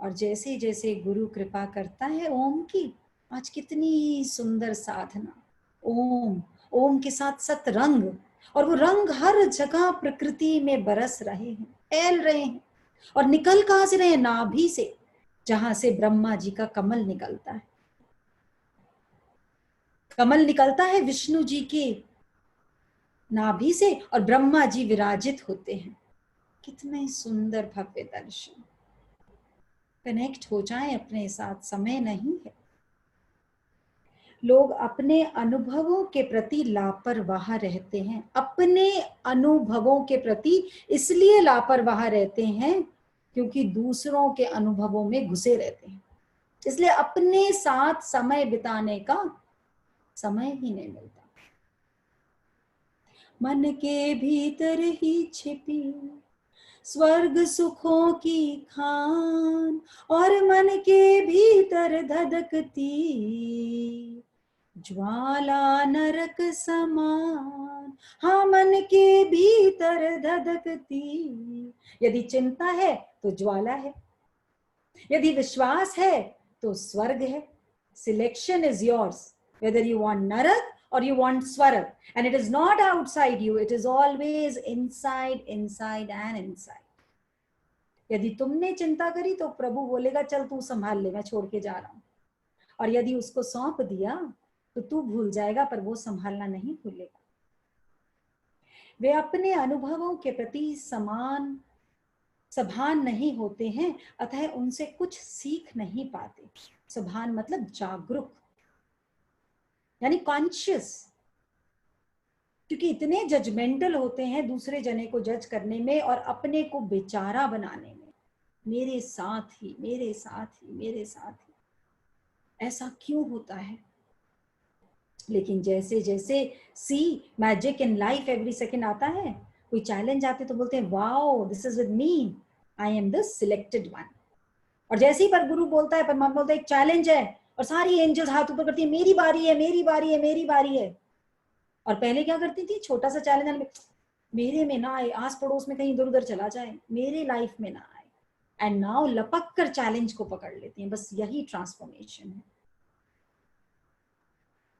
और जैसे जैसे गुरु कृपा करता है ओम की, आज कितनी सुंदर साधना, ओम, ओम के साथ सत रंग, और वो रंग हर जगह प्रकृति में बरस रहे हैं, फैल रहे हैं, और निकल कहां से रहे हैं? नाभि से, जहां से ब्रह्मा जी का कमल निकलता है। कमल निकलता है विष्णु जी के नाभि से, और ब्रह्मा जी विराजित होते हैं। कितने सुंदर भव्य दर्शन। कनेक्ट हो जाएं अपने साथ, समय नहीं है। लोग अपने अनुभवों के प्रति लापरवाह रहते हैं, अपने अनुभवों के प्रति इसलिए लापरवाह रहते हैं क्योंकि दूसरों के अनुभवों में घुसे रहते हैं, इसलिए अपने साथ समय बिताने का समय ही नहीं मिलता। मन के भीतर ही छिपी स्वर्ग सुखों की खान, और मन के भीतर धधकती ज्वाला नरक समान। हाँ, मन के भीतर धधकती। यदि चिंता है तो ज्वाला है, यदि विश्वास है तो स्वर्ग है। Selection is yours, whether you want narak or you want swarg, and it is not outside you, it is always inside, inside and inside. यदि तुमने चिंता करी तो प्रभु बोलेगा चल तू संभाल ले, मैं छोड़ के जा रहा हूं। और यदि उसको सौंप दिया तो तू भूल जाएगा, पर वो संभालना नहीं भूलेगा। वे अपने अनुभवों के प्रति सभान नहीं होते हैं, अतः उनसे कुछ सीख नहीं पाते। सभान मतलब जागरूक, यानी कॉन्शियस, क्योंकि इतने जजमेंटल होते हैं दूसरे जने को जज करने में और अपने को बेचारा बनाने में। मेरे साथ ही, मेरे साथ ही, मेरे साथ ही। ऐसा क्यों होता है? लेकिन जैसे जैसे see magic in life every second आता है, कोई चैलेंज आते तो बोलते हैं wow this is with me, I am the selected one. और जैसे ही पर गुरु बोलता है, परमात्मा बोलता है एक चैलेंज है, और सारी एंजल्स हाथ ऊपर करती है, मेरी बारी है मेरी बारी है मेरी बारी है। और पहले क्या करती थी, छोटा सा चैलेंज मेरे में ना आए, आस पड़ोस में कहीं इधर उधर चला जाए, मेरे लाइफ में ना आए। एंड नाउ लपक कर चैलेंज को पकड़ लेती हैं। बस यही ट्रांसफॉर्मेशन है,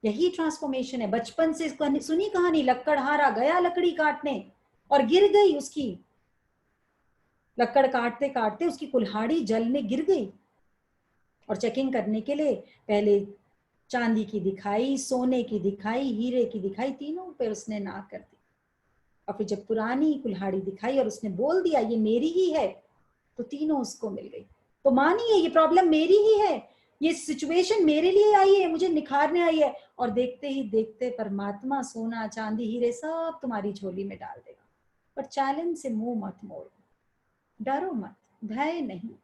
यही ट्रांसफॉर्मेशन है। बचपन से सुनी कहानी, लक्कड़हारा गया लकड़ी काटने और गिर गई, उसकी लक्कड़ काटते काटते उसकी कुल्हाड़ी जल में गिर गई। और चेकिंग करने के लिए पहले चांदी की दिखाई, सोने की दिखाई, हीरे की दिखाई, तीनों पे उसने ना कर दी। और फिर जब पुरानी कुल्हाड़ी दिखाई और उसने बोल दिया ये मेरी ही है, तो तीनों उसको मिल गई। तो मानिए ये प्रॉब्लम मेरी ही है, ये सिचुएशन मेरे लिए आई है, मुझे निखारने आई है। और देखते ही देखते परमात्मा सोना चांदी हीरे सब तुम्हारी झोली में डाल देगा। पर चैलेंज से मुंह मत मोड़ो, डरो मत, भय नहीं,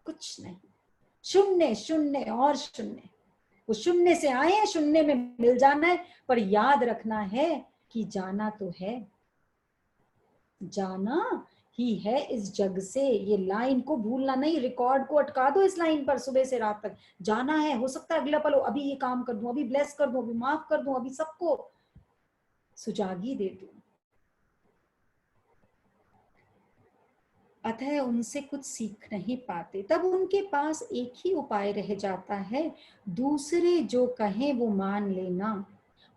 कुछ नहीं, शून्य शून्य और शून्य। वो शून्य से आए हैं, शून्य में मिल जाना है। पर याद रखना है कि जाना तो है, जाना ही है इस जग से। ये लाइन को भूलना नहीं, रिकॉर्ड को अटका दो इस लाइन पर, सुबह से रात तक जाना है। हो सकता है अगला पल हो, अभी ये काम कर दूं, अभी ब्लेस कर दूं, अभी माफ कर दूं, अभी सबको सुजागी दे दूं। अतः उनसे कुछ सीख नहीं पाते। तब उनके पास एक ही उपाय रह जाता है, दूसरे जो कहें वो मान लेना,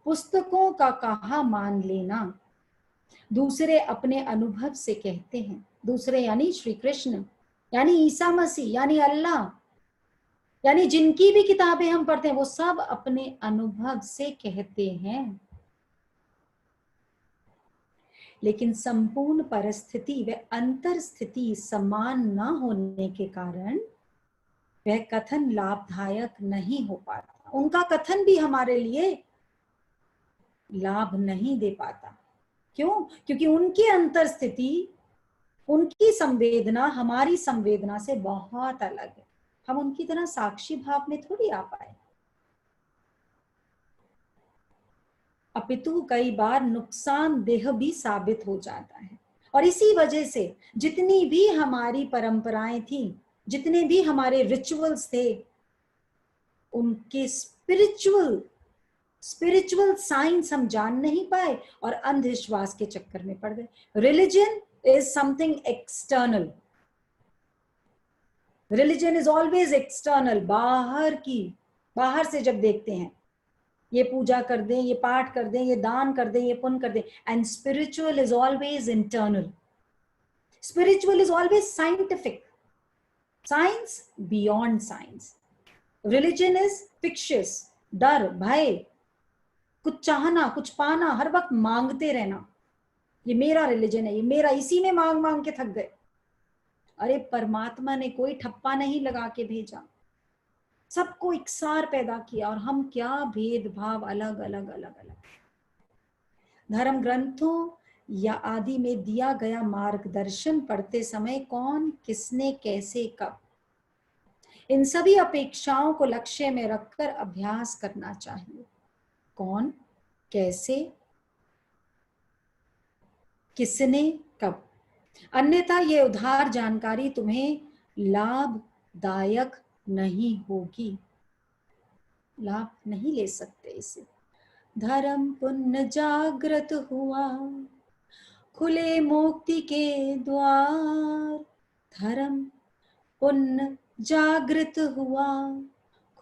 पुस्तकों का कहा मान लेना। दूसरे अपने अनुभव से कहते हैं, दूसरे यानी श्री कृष्ण, यानी ईसा मसीह, यानी अल्लाह, यानी जिनकी भी किताबें हम पढ़ते हैं वो सब अपने अनुभव से कहते हैं। लेकिन संपूर्ण परिस्थिति व अंतर स्थिति समान न होने के कारण वह कथन लाभदायक नहीं हो पाता। उनका कथन भी हमारे लिए लाभ नहीं दे पाता। क्यों? क्योंकि उनकी अंतर स्थिति, उनकी संवेदना हमारी संवेदना से बहुत अलग है। हम उनकी तरह साक्षी भाव में थोड़ी आ पाए, अपितु कई बार नुकसानदेह भी साबित हो जाता है। और इसी वजह से जितनी भी हमारी परंपराएं थी, जितने भी हमारे रिचुअल्स थे, उनके स्पिरिचुअल साइंस हम जान नहीं पाए और अंधविश्वास के चक्कर में पड़ गए। Religion is something external, religion is always external, बाहर से जब देखते हैं, ये पूजा कर दें, ये पाठ कर दें, ये दान कर दें, ये पुण्य कर दें। And spiritual is always internal, spiritual is always scientific, science beyond science. Religion is fictitious, डर भय, कुछ चाहना, कुछ पाना, हर वक्त मांगते रहना, ये मेरा रिलीजन है, ये मेरा, इसी में मांग मांग के थक गए। अरे परमात्मा ने कोई ठप्पा नहीं लगा के भेजा, सबको इकसार पैदा किया। और हम क्या भेदभाव, अलग अलग अलग अलग। धर्म ग्रंथों या आदि में दिया गया मार्गदर्शन पढ़ते समय कौन, किसने, कैसे, कब, इन सभी अपेक्षाओं को लक्ष्य में रखकर अभ्यास करना चाहिए। कौन, कैसे, किसने, कब। अन्यथा ये उधार जानकारी तुम्हें लाभदायक नहीं होगी, लाभ नहीं ले सकते इसे। धर्म पुण्य जागृत हुआ, खुले मुक्ति के द्वार। धर्म पुण्य जागृत हुआ,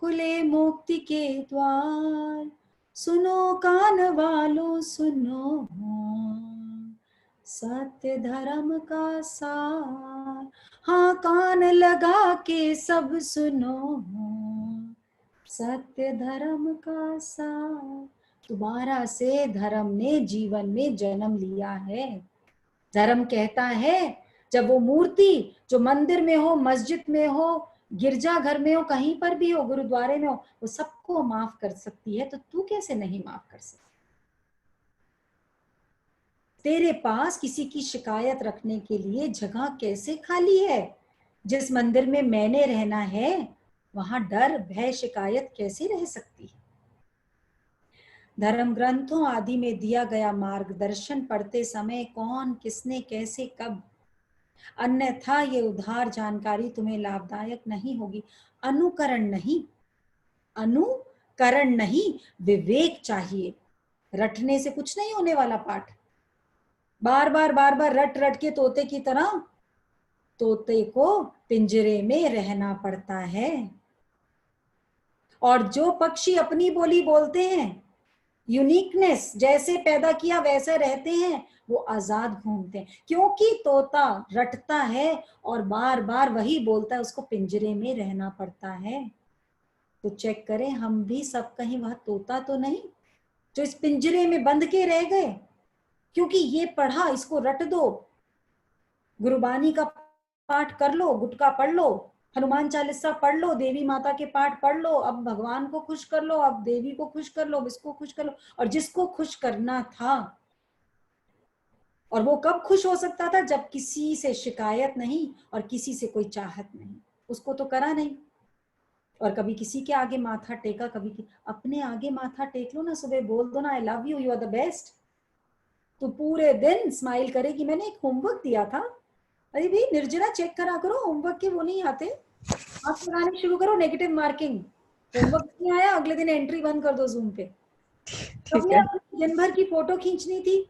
खुले मुक्ति के द्वार। सुनो कान वालों सुनो, सत्य धर्म का सार। हाँ कान लगा के सब सुनो, सत्य धर्म का सार। दोबारा से धर्म ने जीवन में जन्म लिया है। धर्म कहता है जब वो मूर्ति जो मंदिर में हो, मस्जिद में हो, गिरजा घर में हो, कहीं पर भी हो, गुरुद्वारे में हो, वो सबको माफ कर सकती है, तो तू कैसे नहीं माफ कर सकती? तेरे पास किसी की शिकायत रखने के लिए जगह कैसे खाली है? जिस मंदिर में मैंने रहना है वहां डर, भय, शिकायत कैसे रह सकती है? धर्म ग्रंथों आदि में दिया गया मार्गदर्शन पढ़ते समय कौन, किसने, कैसे, कब, अन्यथा ये उधार जानकारी तुम्हें लाभदायक नहीं होगी। अनुकरण नहीं, विवेक चाहिए। रटने से कुछ नहीं होने वाला पाठ। बार बार रट रट के तोते की तरह, तोते को पिंजरे में रहना पड़ता है। और जो पक्षी अपनी बोली बोलते हैं, यूनिकनेस जैसे पैदा किया वैसे रहते हैं, वो आजाद घूमते हैं, क्योंकि तोता रटता है और बार बार वही बोलता है, उसको पिंजरे में रहना पड़ता है। तो चेक करें हम भी सब कहीं वह तोता तो नहीं जो इस पिंजरे में बंद के रह गए, क्योंकि ये पढ़ा, इसको रट दो, गुरबानी का पाठ कर लो, गुटका पढ़ लो, हनुमान चालीसा पढ़ लो, देवी माता के पाठ पढ़ लो, अब भगवान को खुश कर लो, अब देवी को खुश कर लो, इसको खुश कर लो। और जिसको खुश करना था, और वो कब खुश हो सकता था, जब किसी से शिकायत नहीं और किसी से कोई चाहत नहीं, उसको तो करा नहीं। और कभी किसी के आगे माथा टेका, कभी अपने आगे माथा टेक लो ना, सुबह बोल दो ना I love you, you are the best. तो पूरे दिन स्माइल करेगी। मैंने एक होमवर्क दिया था, अरे भाई निर्जरा चेक करा करो, होमवर्क के वो नहीं आते, आप लगाने शुरू करो नेगेटिव मार्किंग। होमवर्क नहीं आया, अगले दिन एंट्री बंद कर दो जूम पे। ठीक है। दिन भर की फोटो खींचनी थी,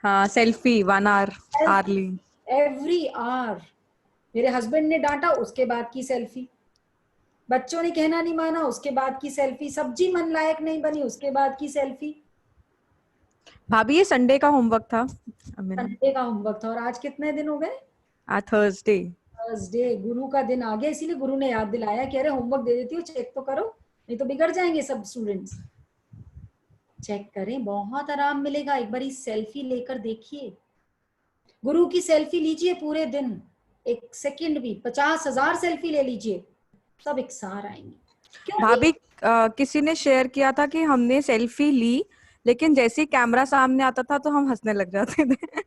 हाँ, selfie 1 hour early, every hour. मेरे हस्बैंड ने डांटा, उसके बाद की सेल्फी। बच्चों ने कहना नहीं माना, उसके बाद की सेल्फी। सब्जी मन लायक नहीं बनी, उसके बाद की सेल्फी। भाभी ये संडे का होमवर्क था। संडे का होमवर्क था। और आज कितने दिन हो गए? आज थर्सडे। थर्सडे, गुरु का दिन आ गया, इसीलिए गुरु ने याद दिलाया कि अरे होमवर्क दे देती हूँ, चेक तो करो, नहीं तो बिगड़ जाएंगे सब स्टूडेंट्स। चेक करें, बहुत आराम मिलेगा। एक बार सेल्फी लेकर देखिए, गुरु की सेल्फी लीजिए पूरे दिन, एक सेकंड भी, 50,000 सेल्फी ले लीजिए, सब एक सार आएंगे। भाभी किसी ने शेयर किया था कि हमने सेल्फी ली, लेकिन जैसे ही कैमरा सामने आता था तो हम हंसने लग जाते थे।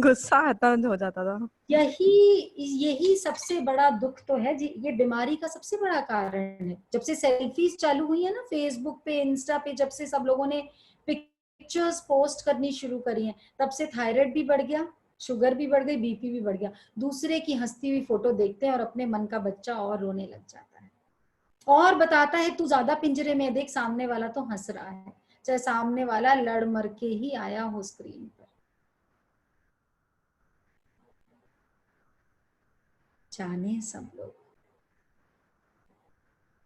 गुस्सा आता हो जाता था। यही सबसे बड़ा दुख तो है जी, ये बीमारी का सबसे बड़ा कारण है। जब से सेल्फीज चालू हुई है ना फेसबुक पे, इंस्टा पे, जब से सब लोगों ने पिक्चर्स पोस्ट करनी शुरू करी हैं, तब से थायराइड भी बढ़ गया, शुगर भी बढ़ गई, बीपी भी बढ़ गया। दूसरे की हंसती हुई फोटो देखते हैं और अपने मन का बच्चा और रोने लग जाता है और बताता है तू ज्यादा पिंजरे में देख, सामने वाला तो हंस रहा है, चाहे सामने वाला लड़ मर के ही आया हो स्क्रीन पर। जाने सब लोग।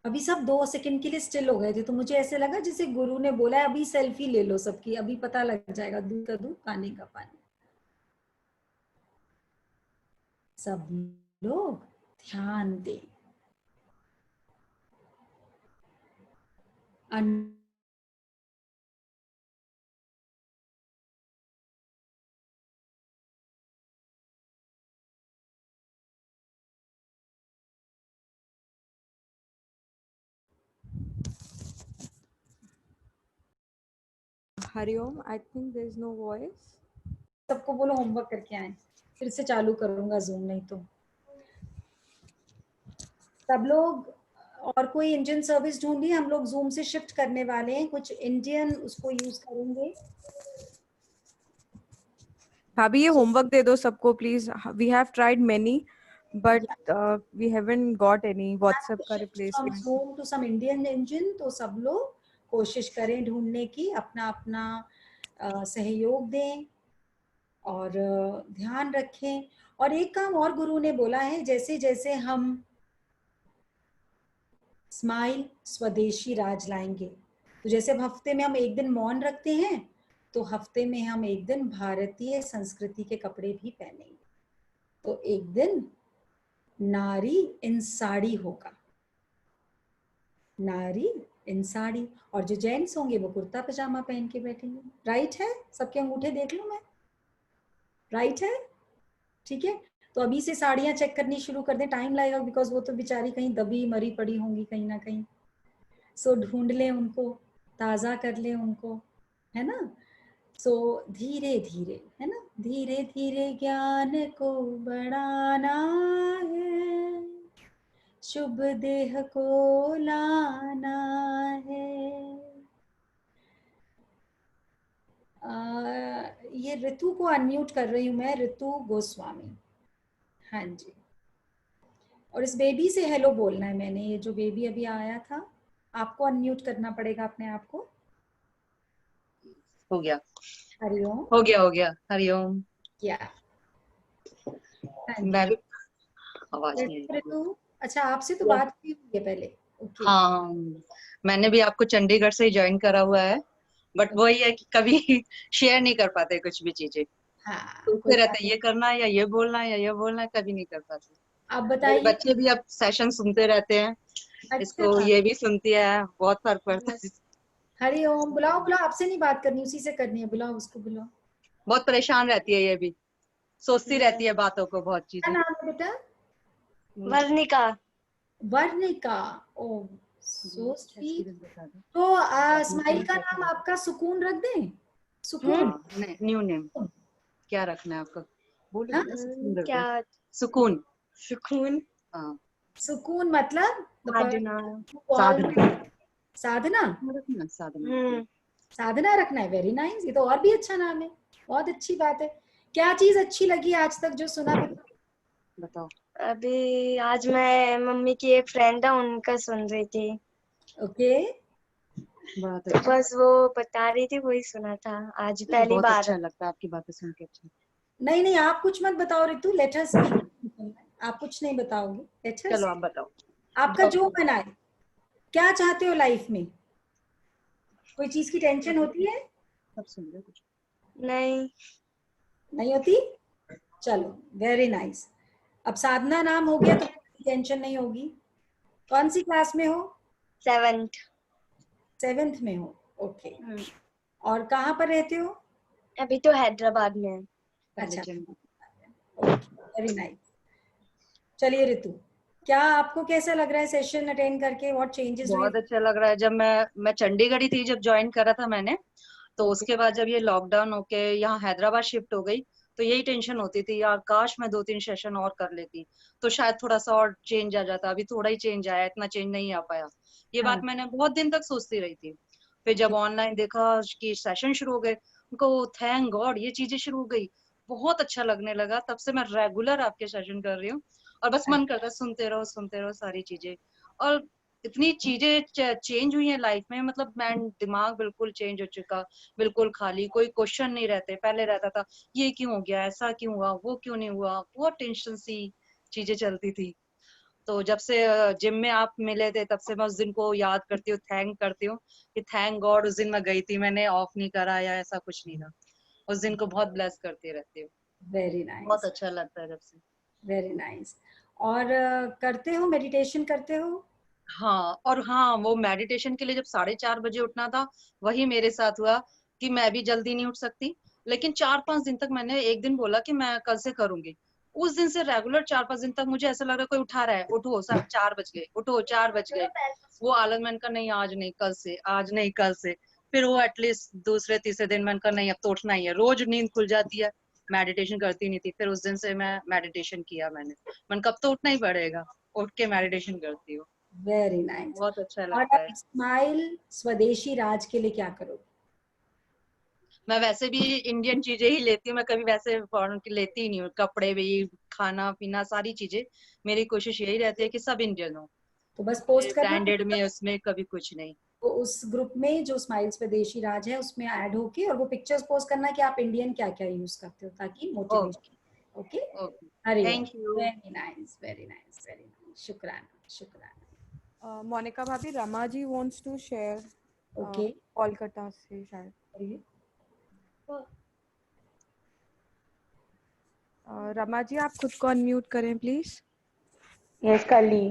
अभी सब 2 सेकंड के लिए स्टिल हो गए थे, तो मुझे ऐसे लगा जैसे गुरु ने बोला है अभी सेल्फी ले लो सबकी, अभी पता लग जाएगा दूध का दूध पानी का पानी। सब लोग ध्यान दें। Hariom, I think there is no voice. सबको बोलो होमवर्क करके आए, फिर से चालू करूंगा जूम, नहीं तो सब लोग। और कोई इंडियन सर्विस ढूंढिए, हम लोग जूम से शिफ्ट करने वाले हैं, कुछ इंडियन उसको यूज करेंगे। भाभी ये होमवर्क दे दो सबको please. We have tried many but we haven't got any WhatsApp का replacement. Zoom to some Indian engine, तो सब लोग कोशिश करें ढूंढने की, अपना अपना सहयोग दें और ध्यान रखें। और एक काम और गुरु ने बोला है, जैसे जैसे हम स्माइल स्वदेशी राज लाएंगे, तो जैसे अब हफ्ते में हम एक दिन मौन रखते हैं, तो हफ्ते में हम एक दिन भारतीय संस्कृति के कपड़े भी पहनेंगे। तो एक दिन नारी इन साड़ी होगा, नारी इन साड़ी, और जो जेंट्स होंगे वो कुर्ता पजामा पहन के बैठेंगे। राइट है? सबके अंगूठे देख लो मैं, राइट है? ठीक है, तो अभी से साड़ियां चेक करनी शुरू कर दें, टाइम लगेगा बिकॉज वो तो बेचारी कहीं दबी मरी पड़ी होंगी कहीं ना कहीं। सो ढूंढ लें उनको, ताजा कर लें उनको, है ना। सो धीरे धीरे, है ना, धीरे धीरे ज्ञान को बढ़ाना है, शुभ देह को लाना है, ये ऋतु को अनम्यूट कर रही हूँ मैं, ऋतु गोस्वामी। हाँ जी। और इस बेबी से हेलो बोलना है मैंने, ये जो बेबी अभी आया था, आपको अनम्यूट करना पड़ेगा अपने आप को। हो गया हरिओम। हो गया हो गया। हरिओम। क्या? हाँ जी। मैं भी आवाज नहीं ऋतु, आई। ऋतु, अच्छा आपसे तो या। बात हुई है पहले। ओके। हाँ, मैंने भी आपको चंडीगढ़ से ही ज्वाइन करा हुआ है, बट वही है कि कभी शेयर नहीं कर पाते कुछ भी चीजें। हाँ, कोई सोचते बात रहते हैं ये करना है या ये बोलना है या ये बोलना है, कभी नहीं कर पाते। आप मेरे बताइए। बच्चे भी अब सेशन सुनते रहते हैं, इसको अच्छा, ये भी सुनती है, बहुत फर्क पड़ता है। हरिओम। बुलाओ बुलाओ, आपसे नहीं बात करनी, उसी से करनी है, बुलाओ उसको, बुलाओ। बहुत परेशान रहती है ये भी, सोचती क्या रहती है बातों को, बहुत चीजें। नाम है बेटा? वर्णिका। वर्णिका। ओ, सो स्वीट। तो स्माइल का नाम आपका सुकून रख दें? सुकून। हाँ, न्यू नेम क्या रखना है आपका? बोलो हाँ? बेटा, सुकून रख दो। क्या? सुकून। सुकून। हाँ, सुकून मतलब साधना। साधना। साधना। रखना साधना। साधना रखना है, वेरी नाइस। ये तो और भी अच्छा नाम है, बहुत अच्छी बात है। क्या चीज अच्छी लगी आज तक जो सुना? बताओ। अभी आज मैं मम्मी की एक फ्रेंड है उनका सुन रही थी, ओके। बहुत तो अच्छा, बस वो बता रही थी, वही सुना था आज पहली बहुत बार। अच्छा लगता है आपकी बातें सुन के। अच्छा, नहीं नहीं, आप कुछ मत बताओ ऋतु, लेट हर स्पीक। आप कुछ नहीं बताओगे, लेट हर। चलो आप बताओ। आपका जो मन आए। क्या चाहते हो लाइफ में? कोई चीज की टेंशन होती है? सब सुन लो कुछ। नहीं। नहीं होती? चलो, वेरी नाइस। अब साधना नाम हो गया तो टेंशन नहीं होगी। कौन सी क्लास में हो? 7th। 7th में हो। ओके। और कहाँ पर रहते हो? अभी तो हैदराबाद में है। अच्छा, वेरी नाइस। चलिए ऋतु, क्या आपको कैसा लग रहा है सेशन अटेंड करके? What changes do you? बहुत अच्छा लग रहा है। जब मैं चंडीगढ़ ही थी जब ज्वाइन करा था मैंने, तो उसके बाद जब ये लॉकडाउन होके यहाँ हैदराबाद शिफ्ट हो गई, तो यही टेंशन होती थी यार, काश मैं 2-3 सेशन और कर लेती तो शायद थोड़ा सा और चेंज आ जाता। अभी थोड़ा ही चेंज आया, इतना चेंज नहीं आ पाया। ये हाँ, बात मैंने बहुत दिन तक सोचती रही थी। फिर जब ऑनलाइन देखा कि सेशन शुरू हो गए, उनको थैंक गॉड ये चीजें शुरू हो गई, बहुत अच्छा लगने लगा। तब से मैं रेगुलर आपके सेशन कर रही हूँ, और बस मन करता है सुनते रहो सारी चीजें। और इतनी चीजें चेंज हुई है लाइफ में, मतलब मैं दिमाग बिल्कुल चेंज हो चुका, बिल्कुल खाली, कोई क्वेश्चन नहीं रहते। पहले रहता था ये क्यों हो गया, ऐसा क्यों हुआ, वो क्यों नहीं हुआ, बहुत टेंशन सी चीजें चलती थी। तो जब से जिम में आप मिले थे, तब से मैं उस दिन को याद करती हूँ, थैंक करती हूँ कि थैंक गॉड उस दिन मैं गई थी, मैंने ऑफ नहीं करा या ऐसा कुछ नहीं था। उस दिन को बहुत ब्लेस करती रहती हूँ। वेरी बहुत नाइस, अच्छा लगता है जब से। Very nice. और करते हो, मेडिटेशन करते हो? हाँ, और हाँ, वो मेडिटेशन के लिए जब 4:30 बजे उठना था, वही मेरे साथ हुआ कि मैं भी जल्दी नहीं उठ सकती, लेकिन 4-5 दिन तक मैंने एक दिन बोला कि मैं कल से करूंगी। उस दिन से रेगुलर 4-5 दिन तक मुझे ऐसा लग रहा है कोई उठा रहा है, उठो, सब 4 बज गए, उठो 4 बज गए। वो आलस, मैंने कहा नहीं आज नहीं कल से, आज नहीं कल से। फिर वो एटलीस्ट दूसरे तीसरे दिन मैंने कहा नहीं अब तो उठना ही है। रोज नींद खुल जाती है, मेडिटेशन करती नहीं थी। फिर उस दिन से मैं मेडिटेशन किया, मैंने कब तो उठना ही पड़ेगा, उठ के मेडिटेशन करती हूँ। Very nice. बहुत अच्छा और लगता आप है। स्माइल स्वदेशी राज के लिए क्या करोगे? मैं वैसे भी इंडियन चीजें ही लेती हूँ, मैं कभी वैसे फॉरेन की लेती ही नहीं हूँ। कपड़े भी, खाना पीना, सारी चीजें मेरी कोशिश यही रहती है कि सब इंडियन हो, तो बस पोस्ट करना, ब्रांडेड में, उसमें कभी कुछ नहीं। तो उस ग्रुप में जो स्माइल स्वदेशी राज है उसमें ऐड होके और वो पिक्चर्स पोस्ट करना कि आप इंडियन क्या क्या यूज करते हो, ताकि motivation. Okay. Okay, Hari Om. Thank you. Very nice, very nice, very nice. शुक्राना, शुक्राना। मोनिका भाभी, Rama ji wants to share, okay. Kolkata से शायद। रमा जी, आप खुद को अनम्यूट करें प्लीज। यस कली।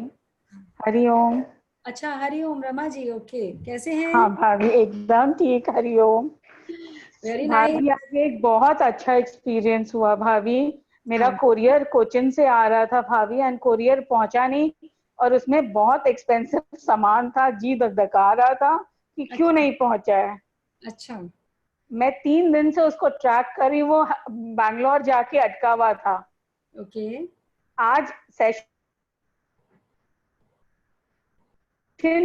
हरिओम। अच्छा, हरी ओम रमा जी। ओके, कैसे हैं? हाँ भाभी एकदम ठीक। Hariom very nice. भाभी, आज एक बहुत अच्छा एक्सपीरियंस हुआ भाभी। मेरा हाँ, कोरियर कोचिन से आ रहा था भाभी, एंड कोरियर पहुंचा नहीं, और उसमें बहुत एक्सपेंसिव सामान था। जी धकधका रहा था कि क्यों अच्छा नहीं पहुंचा है। अच्छा। मैं 3 दिन से उसको ट्रैक कर रही हूँ, वो बैंगलोर जाके अटका हुआ था। ओके। आज सेशन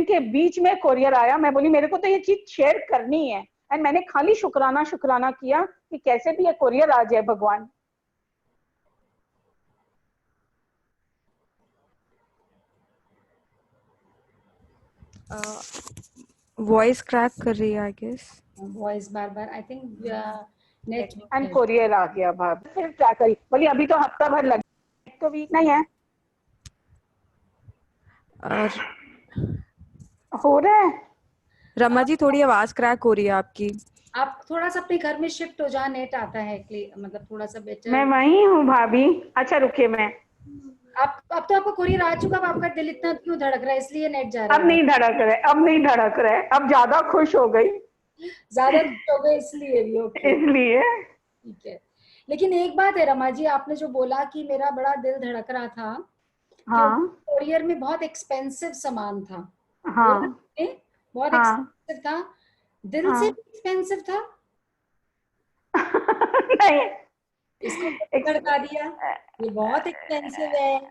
के बीच में कोरियर आया, मैं बोली मेरे को तो ये चीज शेयर करनी है। एंड मैंने खाली शुक्राना शुक्राना किया कि कैसे भी ये कोरियर आ जाए भगवान। वॉइस क्रैक कर रही है आई गेस। वॉइस बार बार I think net and courier आ गया भाभी, फिर क्या करी बोली अभी तो हफ्ता भर लग, तो वीक नहीं है और हो रहा है। रमा जी थोड़ी आवाज क्रैक हो रही है आपकी। आप थोड़ा सा अपने घर में शिफ्ट हो, जहाँ नेट आता है, मतलब थोड़ा सा बेटर। मैं वही हूँ भाभी। अच्छा रुकिए मैं, अब तो आपको कोरियर आ चुका, अब आपका दिल इतना क्यों धड़क रहा है? इसलिए नेट जा रहा अब है। नहीं धड़क रहा है, अब नहीं धड़क रहा है, अब ज्यादा खुश हो गई, ज्यादा खुश हो गए इसलिए भी। ओके इसलिए ठीक है। लेकिन एक बात है रमा जी, आपने जो बोला कि मेरा बड़ा दिल धड़क रहा था, हाँ कोरियर में बहुत एक्सपेंसिव सामान था। हाँ बहुत हाँ एक्सपेंसिव था, दिल से हाँ एक्सपेंसिव था। नहीं इसको धड़का दिया, ये बहुत एक्सपेंसिव है,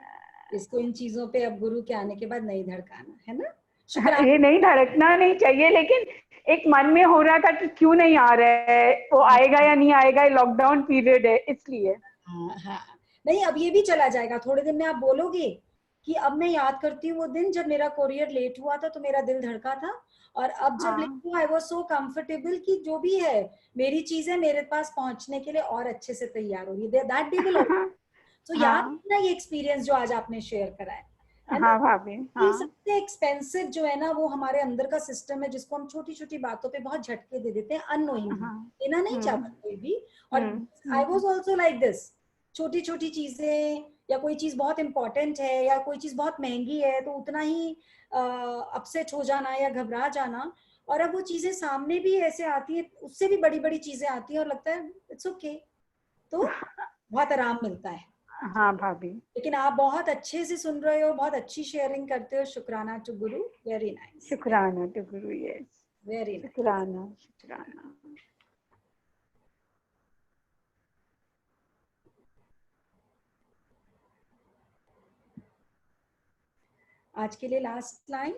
इसको इन चीजों पे अब गुरु के आने के बाद नहीं धड़काना है ना। शुक्राना। ये नहीं धड़कना नहीं चाहिए, लेकिन एक मन में हो रहा था कि क्यों नहीं आ रहा है, वो आएगा या नहीं आएगा, लॉकडाउन पीरियड है इसलिए। हाँ हाँ, नहीं अब ये भी चला जाएगा, थोड़े दिन में आप बोलोगे कि अब मैं याद करती हूँ वो दिन जब मेरा कोरियर लेट हुआ था तो मेरा दिल धड़का था, और अब जब लेट हुआ आई वाज सो कंफर्टेबल कि जो भी है मेरी चीजें मेरे पास पहुंचने के लिए और अच्छे से तैयार हो रही है। दैट डे विल सो याद ना ये एक्सपीरियंस जो आज आपने शेयर करा है ना। हाँ भाभी हाँ। सबसे एक्सपेंसिव जो है ना वो हमारे अंदर का सिस्टम है, जिसको हम छोटी छोटी बातों पे बहुत झटके दे देते हैं अननोइंगली, देना नहीं चाहता कोई भी। और I was also like this, छोटी छोटी चीजें या कोई चीज बहुत इंपॉर्टेंट है या कोई चीज बहुत महंगी है तो उतना ही अपसेट हो जाना या घबरा जाना, और अब वो चीजें सामने भी ऐसे आती है, उससे भी बड़ी बड़ी चीजें आती है और लगता है इट्स ओके, तो बहुत आराम मिलता है। हाँ भाभी। लेकिन आप बहुत अच्छे से सुन रहे हो, बहुत अच्छी शेयरिंग करते हो। शुक्राना टू गुरु, वेरी नाइस। शुक्राना टू गुरु, यस वेरी शुक्राना शुक्राना। आज के लिए लास्ट लाइन।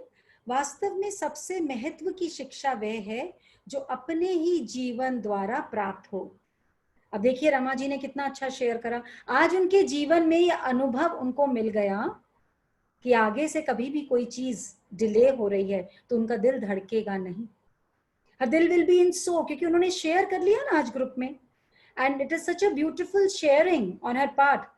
वास्तव में सबसे महत्व की शिक्षा वह है जो अपने ही जीवन द्वारा प्राप्त हो। अब देखिए रमा जी ने कितना अच्छा शेयर करा, आज उनके जीवन में यह अनुभव उनको मिल गया कि आगे से कभी भी कोई चीज डिले हो रही है तो उनका दिल धड़केगा नहीं, हर दिल विल बी इन सो, क्योंकि उन्होंने शेयर कर लिया ना आज ग्रुप में, and it is such a beautiful sharing on her part.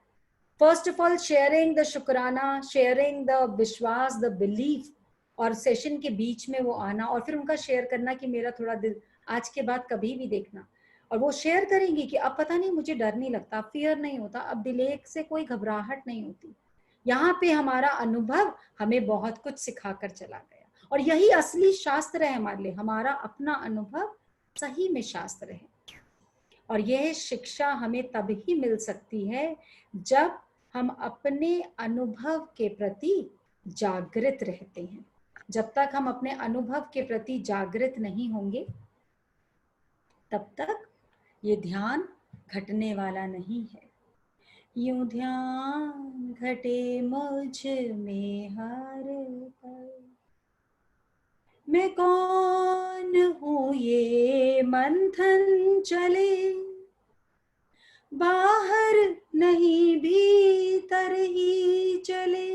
First of all sharing the शुक्राना, शेयरिंग द विश्वास, द बिलीफ, और सेशन के बीच में वो आना और फिर उनका शेयर करना कि मेरा थोड़ा दिल आज के बाद कभी भी देखना, और वो शेयर करेंगी कि अब पता नहीं मुझे डर नहीं लगता, फियर नहीं होता, अब डिले से कोई घबराहट नहीं होती। यहाँ पे हमारा अनुभव हमें बहुत कुछ सिखाकर चला गया, और यही असली शास्त्र है हमारे लिए, हमारा अपना अनुभव सही में शास्त्र है। और यह शिक्षा हमें तब ही मिल सकती है जब हम अपने अनुभव के प्रति जागृत रहते हैं। जब तक हम अपने अनुभव के प्रति जागृत नहीं होंगे तब तक ये ध्यान घटने वाला नहीं है। यूं ध्यान घटे मुझ में हर पल, मैं कौन हूँ ये मंथन चले, बाहर नहीं भीतर ही चले,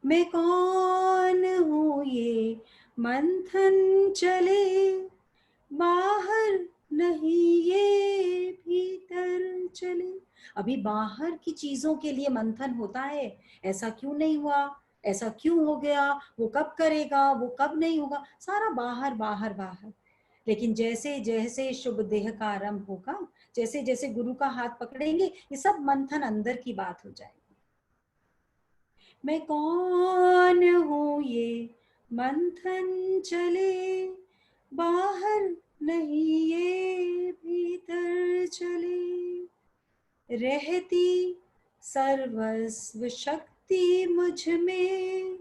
मैं कौन हूँ ये मंथन चले, बाहर नहीं ये भीतर चले। अभी बाहर की चीजों के लिए मंथन होता है, ऐसा क्यों नहीं हुआ, ऐसा क्यों हो गया, वो कब करेगा, वो कब नहीं होगा, सारा बाहर बाहर बाहर। लेकिन जैसे जैसे शुभ देह का आरंभ होगा, जैसे जैसे गुरु का हाथ पकड़ेंगे, ये सब मंथन अंदर की बात हो जाएगी। मैं कौन हूँ ये मंथन चले, बाहर नहीं ये भीतर चले, रहती सर्वस्व शक्ति मुझ में,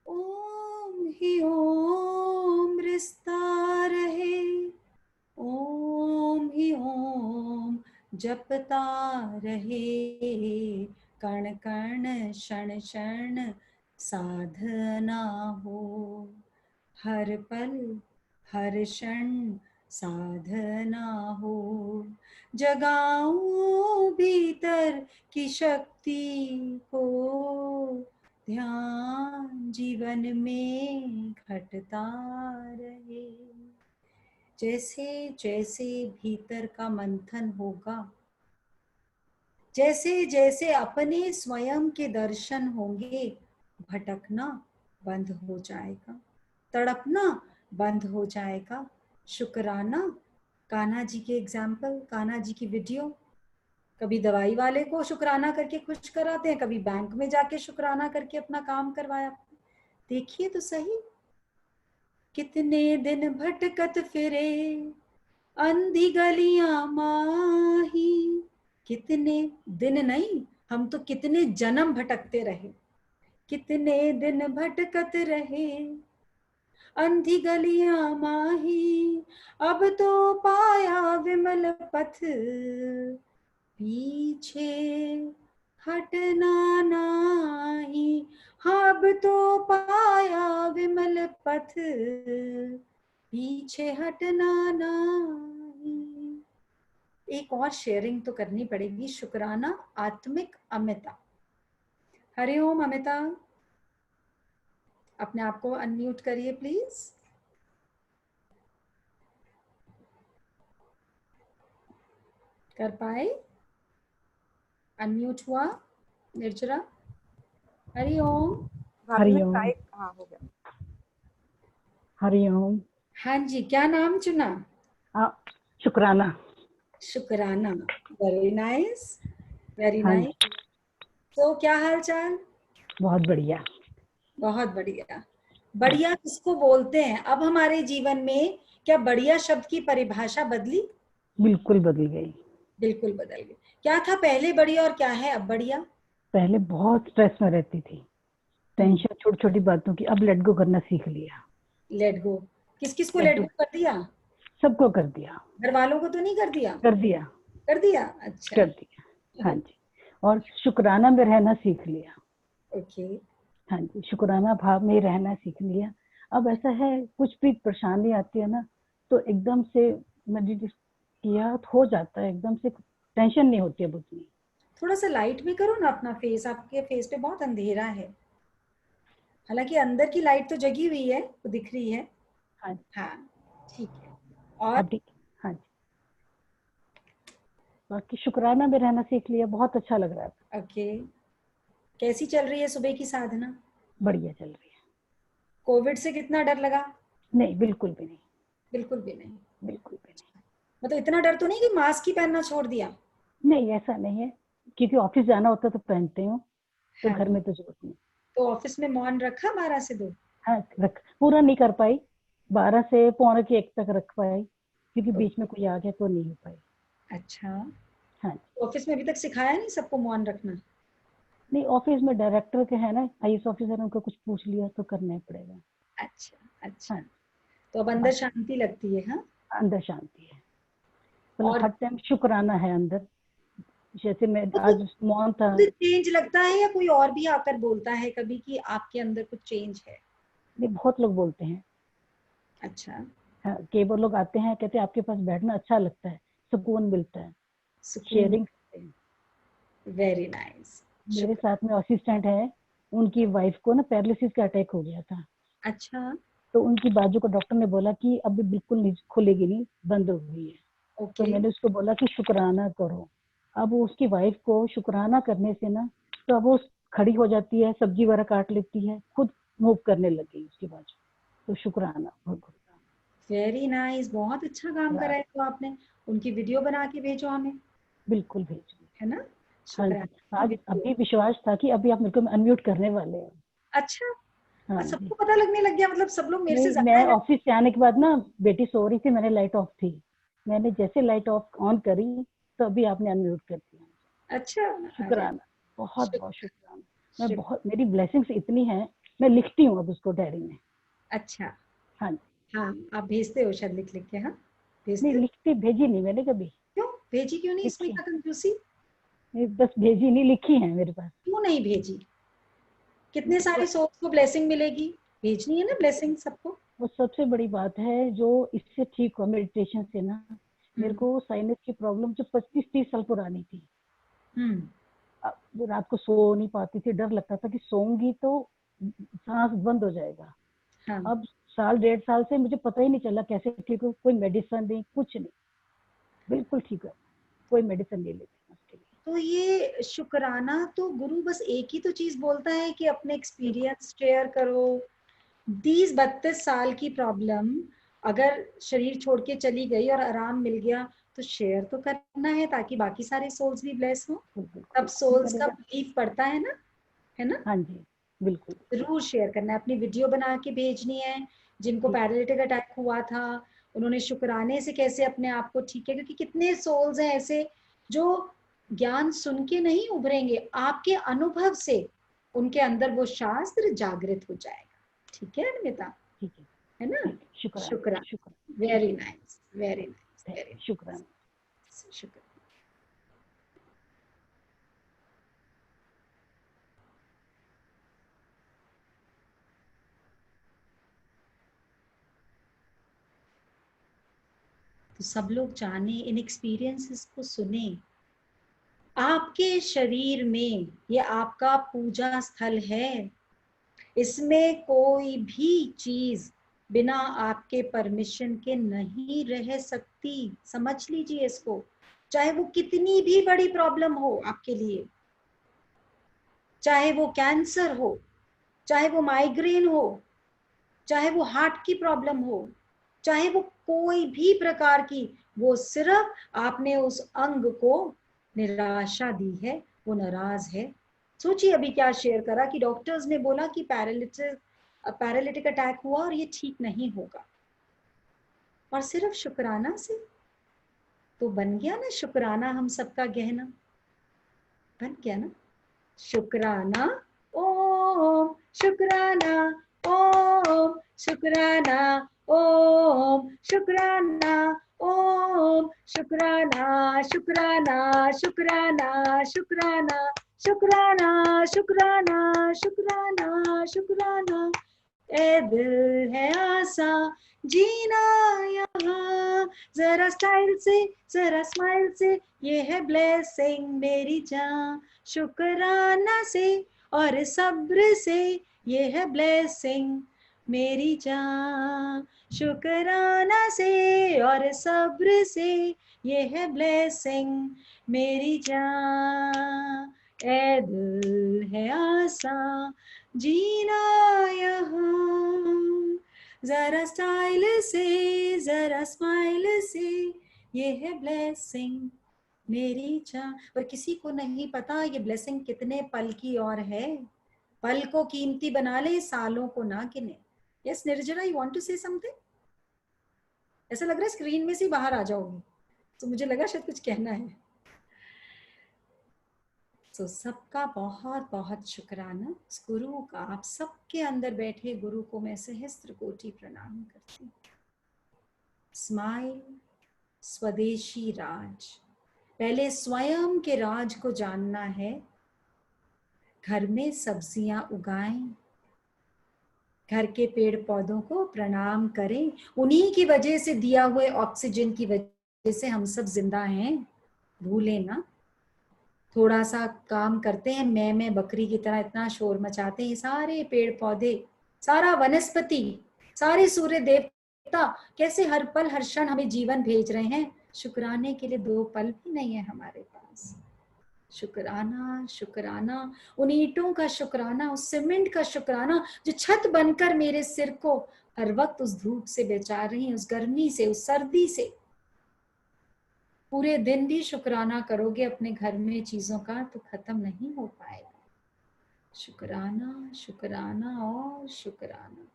ओम ही ओम रिश्ता रहे, ओम ही ओम जपता रहे, कण कण क्षण क्षण साधना हो, हर पल हर क्षण साधना हो, जगाऊं भीतर की शक्ति को, ध्यान जीवन में घटता रहे। जैसे जैसे भीतर का मंथन होगा, जैसे जैसे अपने स्वयं के दर्शन होंगे, भटकना बंद हो जाएगा, तड़पना बंद हो जाएगा। शुक्राना, कान्हा जी के एग्जाम्पल, कान्हा जी की वीडियो, कभी दवाई वाले को शुक्राना करके खुश कराते हैं, कभी बैंक में जाके शुक्राना करके अपना काम करवाया। देखिए तो सही, कितने दिन भटकत फिरे अंधी गलियां माही, कितने दिन नहीं, हम तो कितने जन्म भटकते रहे, कितने दिन भटकत रहे अंधी गलियां माही, अब तो पाया विमल पथ, पीछे हटना नाही। हाँ, अब तो पाया विमल पथ, पीछे हटना नाही। एक और शेयरिंग तो करनी पड़ेगी। शुक्राना आत्मिक अमिता। हरिओम अमिता, अपने आप को अनम्यूट करिए प्लीज। कर पाए? अनम्यूट हुआ? निर्जरा, हरिओम। हरिओम। हाँ, हो गया। हरिओम। हाँ जी, क्या नाम चुना? शुक्राना। शुक्राना, वेरी नाइस, वेरी हाँ नाइस। तो क्या हाल चाल? बहुत बढ़िया। बहुत बढ़िया। बढ़िया किसको बोलते हैं? अब हमारे जीवन में क्या बढ़िया शब्द की परिभाषा बदली? बिल्कुल बदल गई। बिल्कुल बदल गई। क्या था पहले बढ़िया और क्या है अब बढ़िया? पहले बहुत स्ट्रेस में रहती थी, टेंशन छोटी छोटी बातों की। अब लेट गो करना सीख लिया। लेट गो, किस किस को लेट गो कर दिया? सबको कर दिया। घर वालों को तो नहीं कर दिया? कर दिया। कर दिया, अच्छा। कर दिया, हाँ जी। और शुक्राना में रहना सीख लिया। ओके। हाँ जी, शुक्राना भाव में रहना सीख लिया। अब ऐसा है, कुछ भी परेशानी आती है ना, तो एकदम से मेडिटेट किया तो हो जाता है, एकदम से टेंशन नहीं होती अब उतनी। थोड़ा सा लाइट में करो ना अपना फेस, आपके फेस पे बहुत अंधेरा है। हालांकि अंदर की लाइट तो जगी हुई है, वो दिख रही है। हाँ हाँ, ठीक है। और ठीक, हाँ जी। बाकी शुक्राना में रहना सीख लिया, बहुत अच्छा लग रहा था। ओके। कैसी चल रही है सुबह की साधना? बढ़िया चल रही है। कोविड से कितना डर लगा? नहीं, बिल्कुल भी नहीं। बिल्कुल भी नहीं। बिल्कुल भी नहीं। मतलब इतना डर तो नहीं कि मास्क ही पहनना छोड़ दिया? नहीं, ऐसा नहीं है, क्योंकि ऑफिस जाना होता तो पहनते हूँ, तो हाँ। घर में तो जरूरत नहीं। तो ऑफिस में मौन रखा 12 से 2? हाँ, पूरा नहीं कर पाई, 12 से 12:45 तक रख पाई, क्योंकि बीच में कोई आ गया तो नहीं हो पाई। अच्छा। हाँ। ऑफिस में अभी तक सिखाया नहीं सबको मौन रखना? नहीं, ऑफिस में डायरेक्टर के है ना, आईएएस ऑफिसर, उनको कुछ पूछ लिया तो करना ही पड़ेगा। अच्छा अच्छा। हाँ। तो अब अंदर शांति लगती है? हाँ, अंदर शांति है, मतलब और हर टाइम शुक्राना है अंदर। जैसे मैं आज मौन था। चेंज लगता है या कोई और भी आकर बोलता है कभी कि आपके अंदर कुछ चेंज है? नहीं, बहुत लोग बोलते हैं। अच्छा। हाँ, कई बार लोग आते हैं, कहते हैं आपके पास बैठना अच्छा लगता है, सुकून मिलता है, शेयरिंग करते हैं। Very nice. मेरे साथ में असिस्टेंट है, उनकी वाइफ को ना पैरालिसिस का अटैक हो गया था। अच्छा। तो उनकी बाजू को डॉक्टर ने बोला कि अभी बिल्कुल नहीं खुलेगी, नहीं, बंद हो गई है। तो मैंने उसको बोला कि शुक्राना करो। अब उसकी वाइफ को शुक्राना करने से ना, तो अब वो खड़ी हो जाती है, सब्जी वगैरह काट लेती है, खुद मूव करने लग गई उसकी बाजू। तो शुक्राना, बहुत वेरी नाइस, बहुत अच्छा काम करा है तो आपने। उनकी वीडियो बना के भेजो हमें। बिल्कुल भेजो, है ना? हाँ जी। आज अभी विश्वास था कि अभी आप मेरे को अनम्यूट करने वाले हैं। अच्छा। हाँ, सबको पता लगने लग गया, मतलब सब लोग मेरे से नहीं, मैं ऑफिस से आने के बाद ना, बेटी सो रही थी, मैंने लाइट ऑफ थी, मैंने जैसे लाइट ऑफ ऑन करी तो अभी आपने अनम्यूट कर दिया। अच्छा, शुक्राना, बहुत बहुत शुक्राना। मैं बहुत, मेरी ब्लेसिंग्स इतनी हैं, मैं लिखती हूँ अब उसको डायरी में। अच्छा। हाँ। हाँ, आप भेजते हो शायद लिख लिख के? हाँ, भेजते नहीं, हो? लिखती भेजी नहीं मैंने कभी। क्यों भेजी क्यों नहीं? इसमें क्या कंजूसी? बस भेजी नहीं, लिखी है मेरे पास। क्यों नहीं भेजी? कितने सारे सोल्स को ब्लेसिंग मिलेगी? भेजनी है ना ब्लेसिंग सबको। वो सबसे बड़ी बात है जो इससे ठीक हुआ मेडिटेशन से ना। मेरे को साइनस की प्रॉब्लम जो 25-30 साल पुरानी थी, रात को सो नहीं पाती थी, डर लगता था कि सोऊंगी तो सांस बंद हो जाएगा। हाँ। अब 1.5 साल से मुझे पता ही नहीं चला कैसे ठीक हो, कोई मेडिसिन नहीं, कुछ नहीं, बिल्कुल ठीक है, कोई मेडिसिन नहीं लेती उसके लिए। तो ये शुक्राना तो गुरु बस एक ही तो चीज बोलता है कि अपने एक्सपीरियंस शेयर करो। 32 साल की प्रॉब्लम अगर शरीर छोड़ के चली गई और आराम मिल गया तो शेयर तो करना है ताकि बाकी सारे सोल्स भी ब्लेस हो। तब सोल्स का बिलीफ पड़ता है ना, है ना। हाँ जी बिल्कुल, जरूर शेयर करना है, अपनी वीडियो बना के भेजनी है। जिनको पैरालिटिक अटैक हुआ था उन्होंने शुक्राने से कैसे अपने आप को ठीक है, क्योंकि कितने सोल्स हैं ऐसे जो ज्ञान सुन के नहीं उभरेंगे, आपके अनुभव से उनके अंदर वो शास्त्र जागृत हो जाएगा। ठीक है अनमिता, ठीक है ना। शुक्राना, very nice, very nice, very शुक्राना। शुक्राना। तो सब लोग जाने, इन एक्सपीरियंसेस को सुने। आपके शरीर में ये आपका पूजा स्थल है, इसमें कोई भी चीज बिना आपके परमिशन के नहीं रह सकती। समझ लीजिए इसको, चाहे वो कितनी भी बड़ी प्रॉब्लम हो आपके लिए, चाहे वो कैंसर हो, चाहे वो माइग्रेन हो, चाहे वो हार्ट की प्रॉब्लम हो, चाहे वो कोई भी प्रकार की, वो सिर्फ आपने उस अंग को निराशा दी है, वो नाराज है। सोचिए अभी क्या शेयर करा कि डॉक्टर्स ने बोला कि पैरालिटिक अटैक हुआ और ये ठीक नहीं होगा, और सिर्फ शुक्राना से तो बन गया ना। शुक्राना हम सबका गहना बन गया ना। शुक्राना ओम, शुक्राना ओम, शुक्राना ओम, शुक्राना ओम, शुक्राना, शुक्राना, शुक्राना, शुक्राना, शुक्राना, शुक्राना, शुक्राना, शुक्राना। ए दिल है आसा जीना यहाँ, जरा स्टाइल से, जरा स्माइल से, ये है ब्लेसिंग मेरी जान। शुक्राना से और सब्र से, ये है ब्लेसिंग मेरी जान। शुक्राना से और सब्र से, ये है ब्लेसिंग मेरी जान। ए दिल है आसा जीना यहाँ, जरा स्टाइल से, जरा स्माइल से, ये है ब्लेसिंग मेरी जान। पर किसी को नहीं पता ये ब्लेसिंग कितने पल की और है। पल को कीमती बना ले, सालों को ना गिने। Yes Nirjara, you want to say something? ऐसा लग रहा है स्क्रीन में से बाहर आ जाओगी, तो मुझे लगा शायद कुछ कहना है। तो सबका बहुत बहुत शुक्राना उस गुरु का। आप सबके अंदर बैठे गुरु को मैं सहस्त्र कोटि प्रणाम करती हूँ। स्माइल स्वदेशी राज। पहले स्वयं के राज को जानना है। घर में सब्जियां उगाएं, घर के पेड़ पौधों को प्रणाम करें, उन्हीं की वजह से, दिया हुए ऑक्सीजन की वजह से हम सब जिंदा हैं। भूले ना। थोड़ा सा काम करते हैं, मैं बकरी की तरह इतना शोर मचाते हैं, सारे पेड़ पौधे, सारा वनस्पति, सारे सूर्य देवता कैसे हर पल हर क्षण हमें जीवन भेज रहे हैं। शुक्राने के लिए 2 पल भी नहीं है हमारे पास। शुक्राना, शुक्राना, उन ईंटों का शुक्राना, उस सीमेंट का शुक्राना जो छत बनकर मेरे सिर को हर वक्त उस धूप से बचा रही है, उस गर्मी से, उस सर्दी से। पूरे दिन भी शुक्राना करोगे अपने घर में चीजों का तो खत्म नहीं हो पाएगा। शुक्राना, शुक्राना और शुक्राना।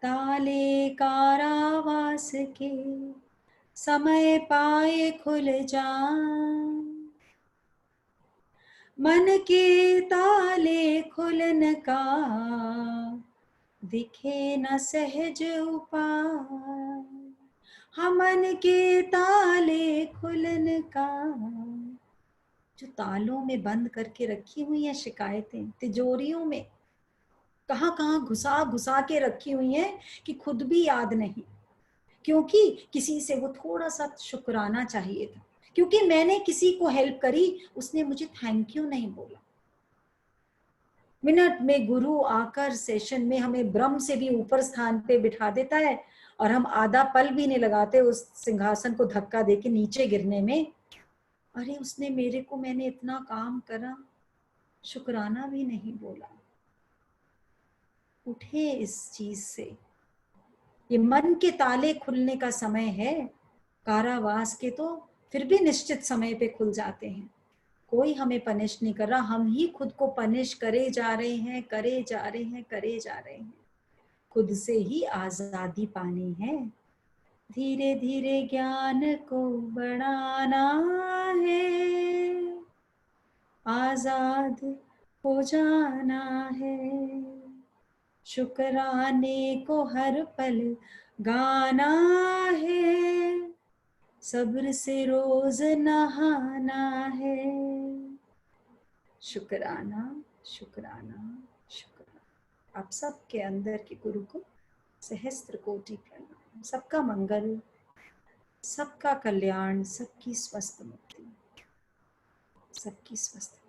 ताले कारावास के समय पाए खुल जान, मन के ताले खुलन का दिखे न सहज उपाय। मन के ताले खुलन का, जो तालों में बंद करके रखी हुई हैं शिकायतें तिजोरियों में, कहाँ कहाँ घुसा घुसा के रखी हुई हैं कि खुद भी याद नहीं, क्योंकि किसी से वो थोड़ा सा शुक्राना चाहिए था, क्योंकि मैंने किसी को हेल्प करी, उसने मुझे थैंक यू नहीं बोला। मिनट में गुरु आकर सेशन में हमें ब्रह्म से भी ऊपर स्थान पे बिठा देता है, और हम आधा पल भी नहीं लगाते उस सिंहासन को धक्का देके नीचे गिरने में। अरे उसने मेरे को, मैंने इतना काम करा, शुक्राना भी नहीं बोला। उठे इस चीज से। ये मन के ताले खुलने का समय है, कारावास के तो फिर भी निश्चित समय पे खुल जाते हैं। कोई हमें पनिश नहीं कर रहा, हम ही खुद को पनिश करे जा रहे हैं, करे जा रहे हैं, करे जा रहे हैं। खुद से ही आजादी पानी है। धीरे धीरे ज्ञान को बढ़ाना है, आजाद हो जाना है, शुक्राने को हर पल गाना है, सब्र से रोज नहाना है। शुक्राना शुक्राना शुक्राना। आप सबके अंदर के गुरु को सहस्त्र कोटि प्रणाम। सबका मंगल, सबका कल्याण, सबकी स्वस्थ मुक्ति, सबकी स्वस्थ।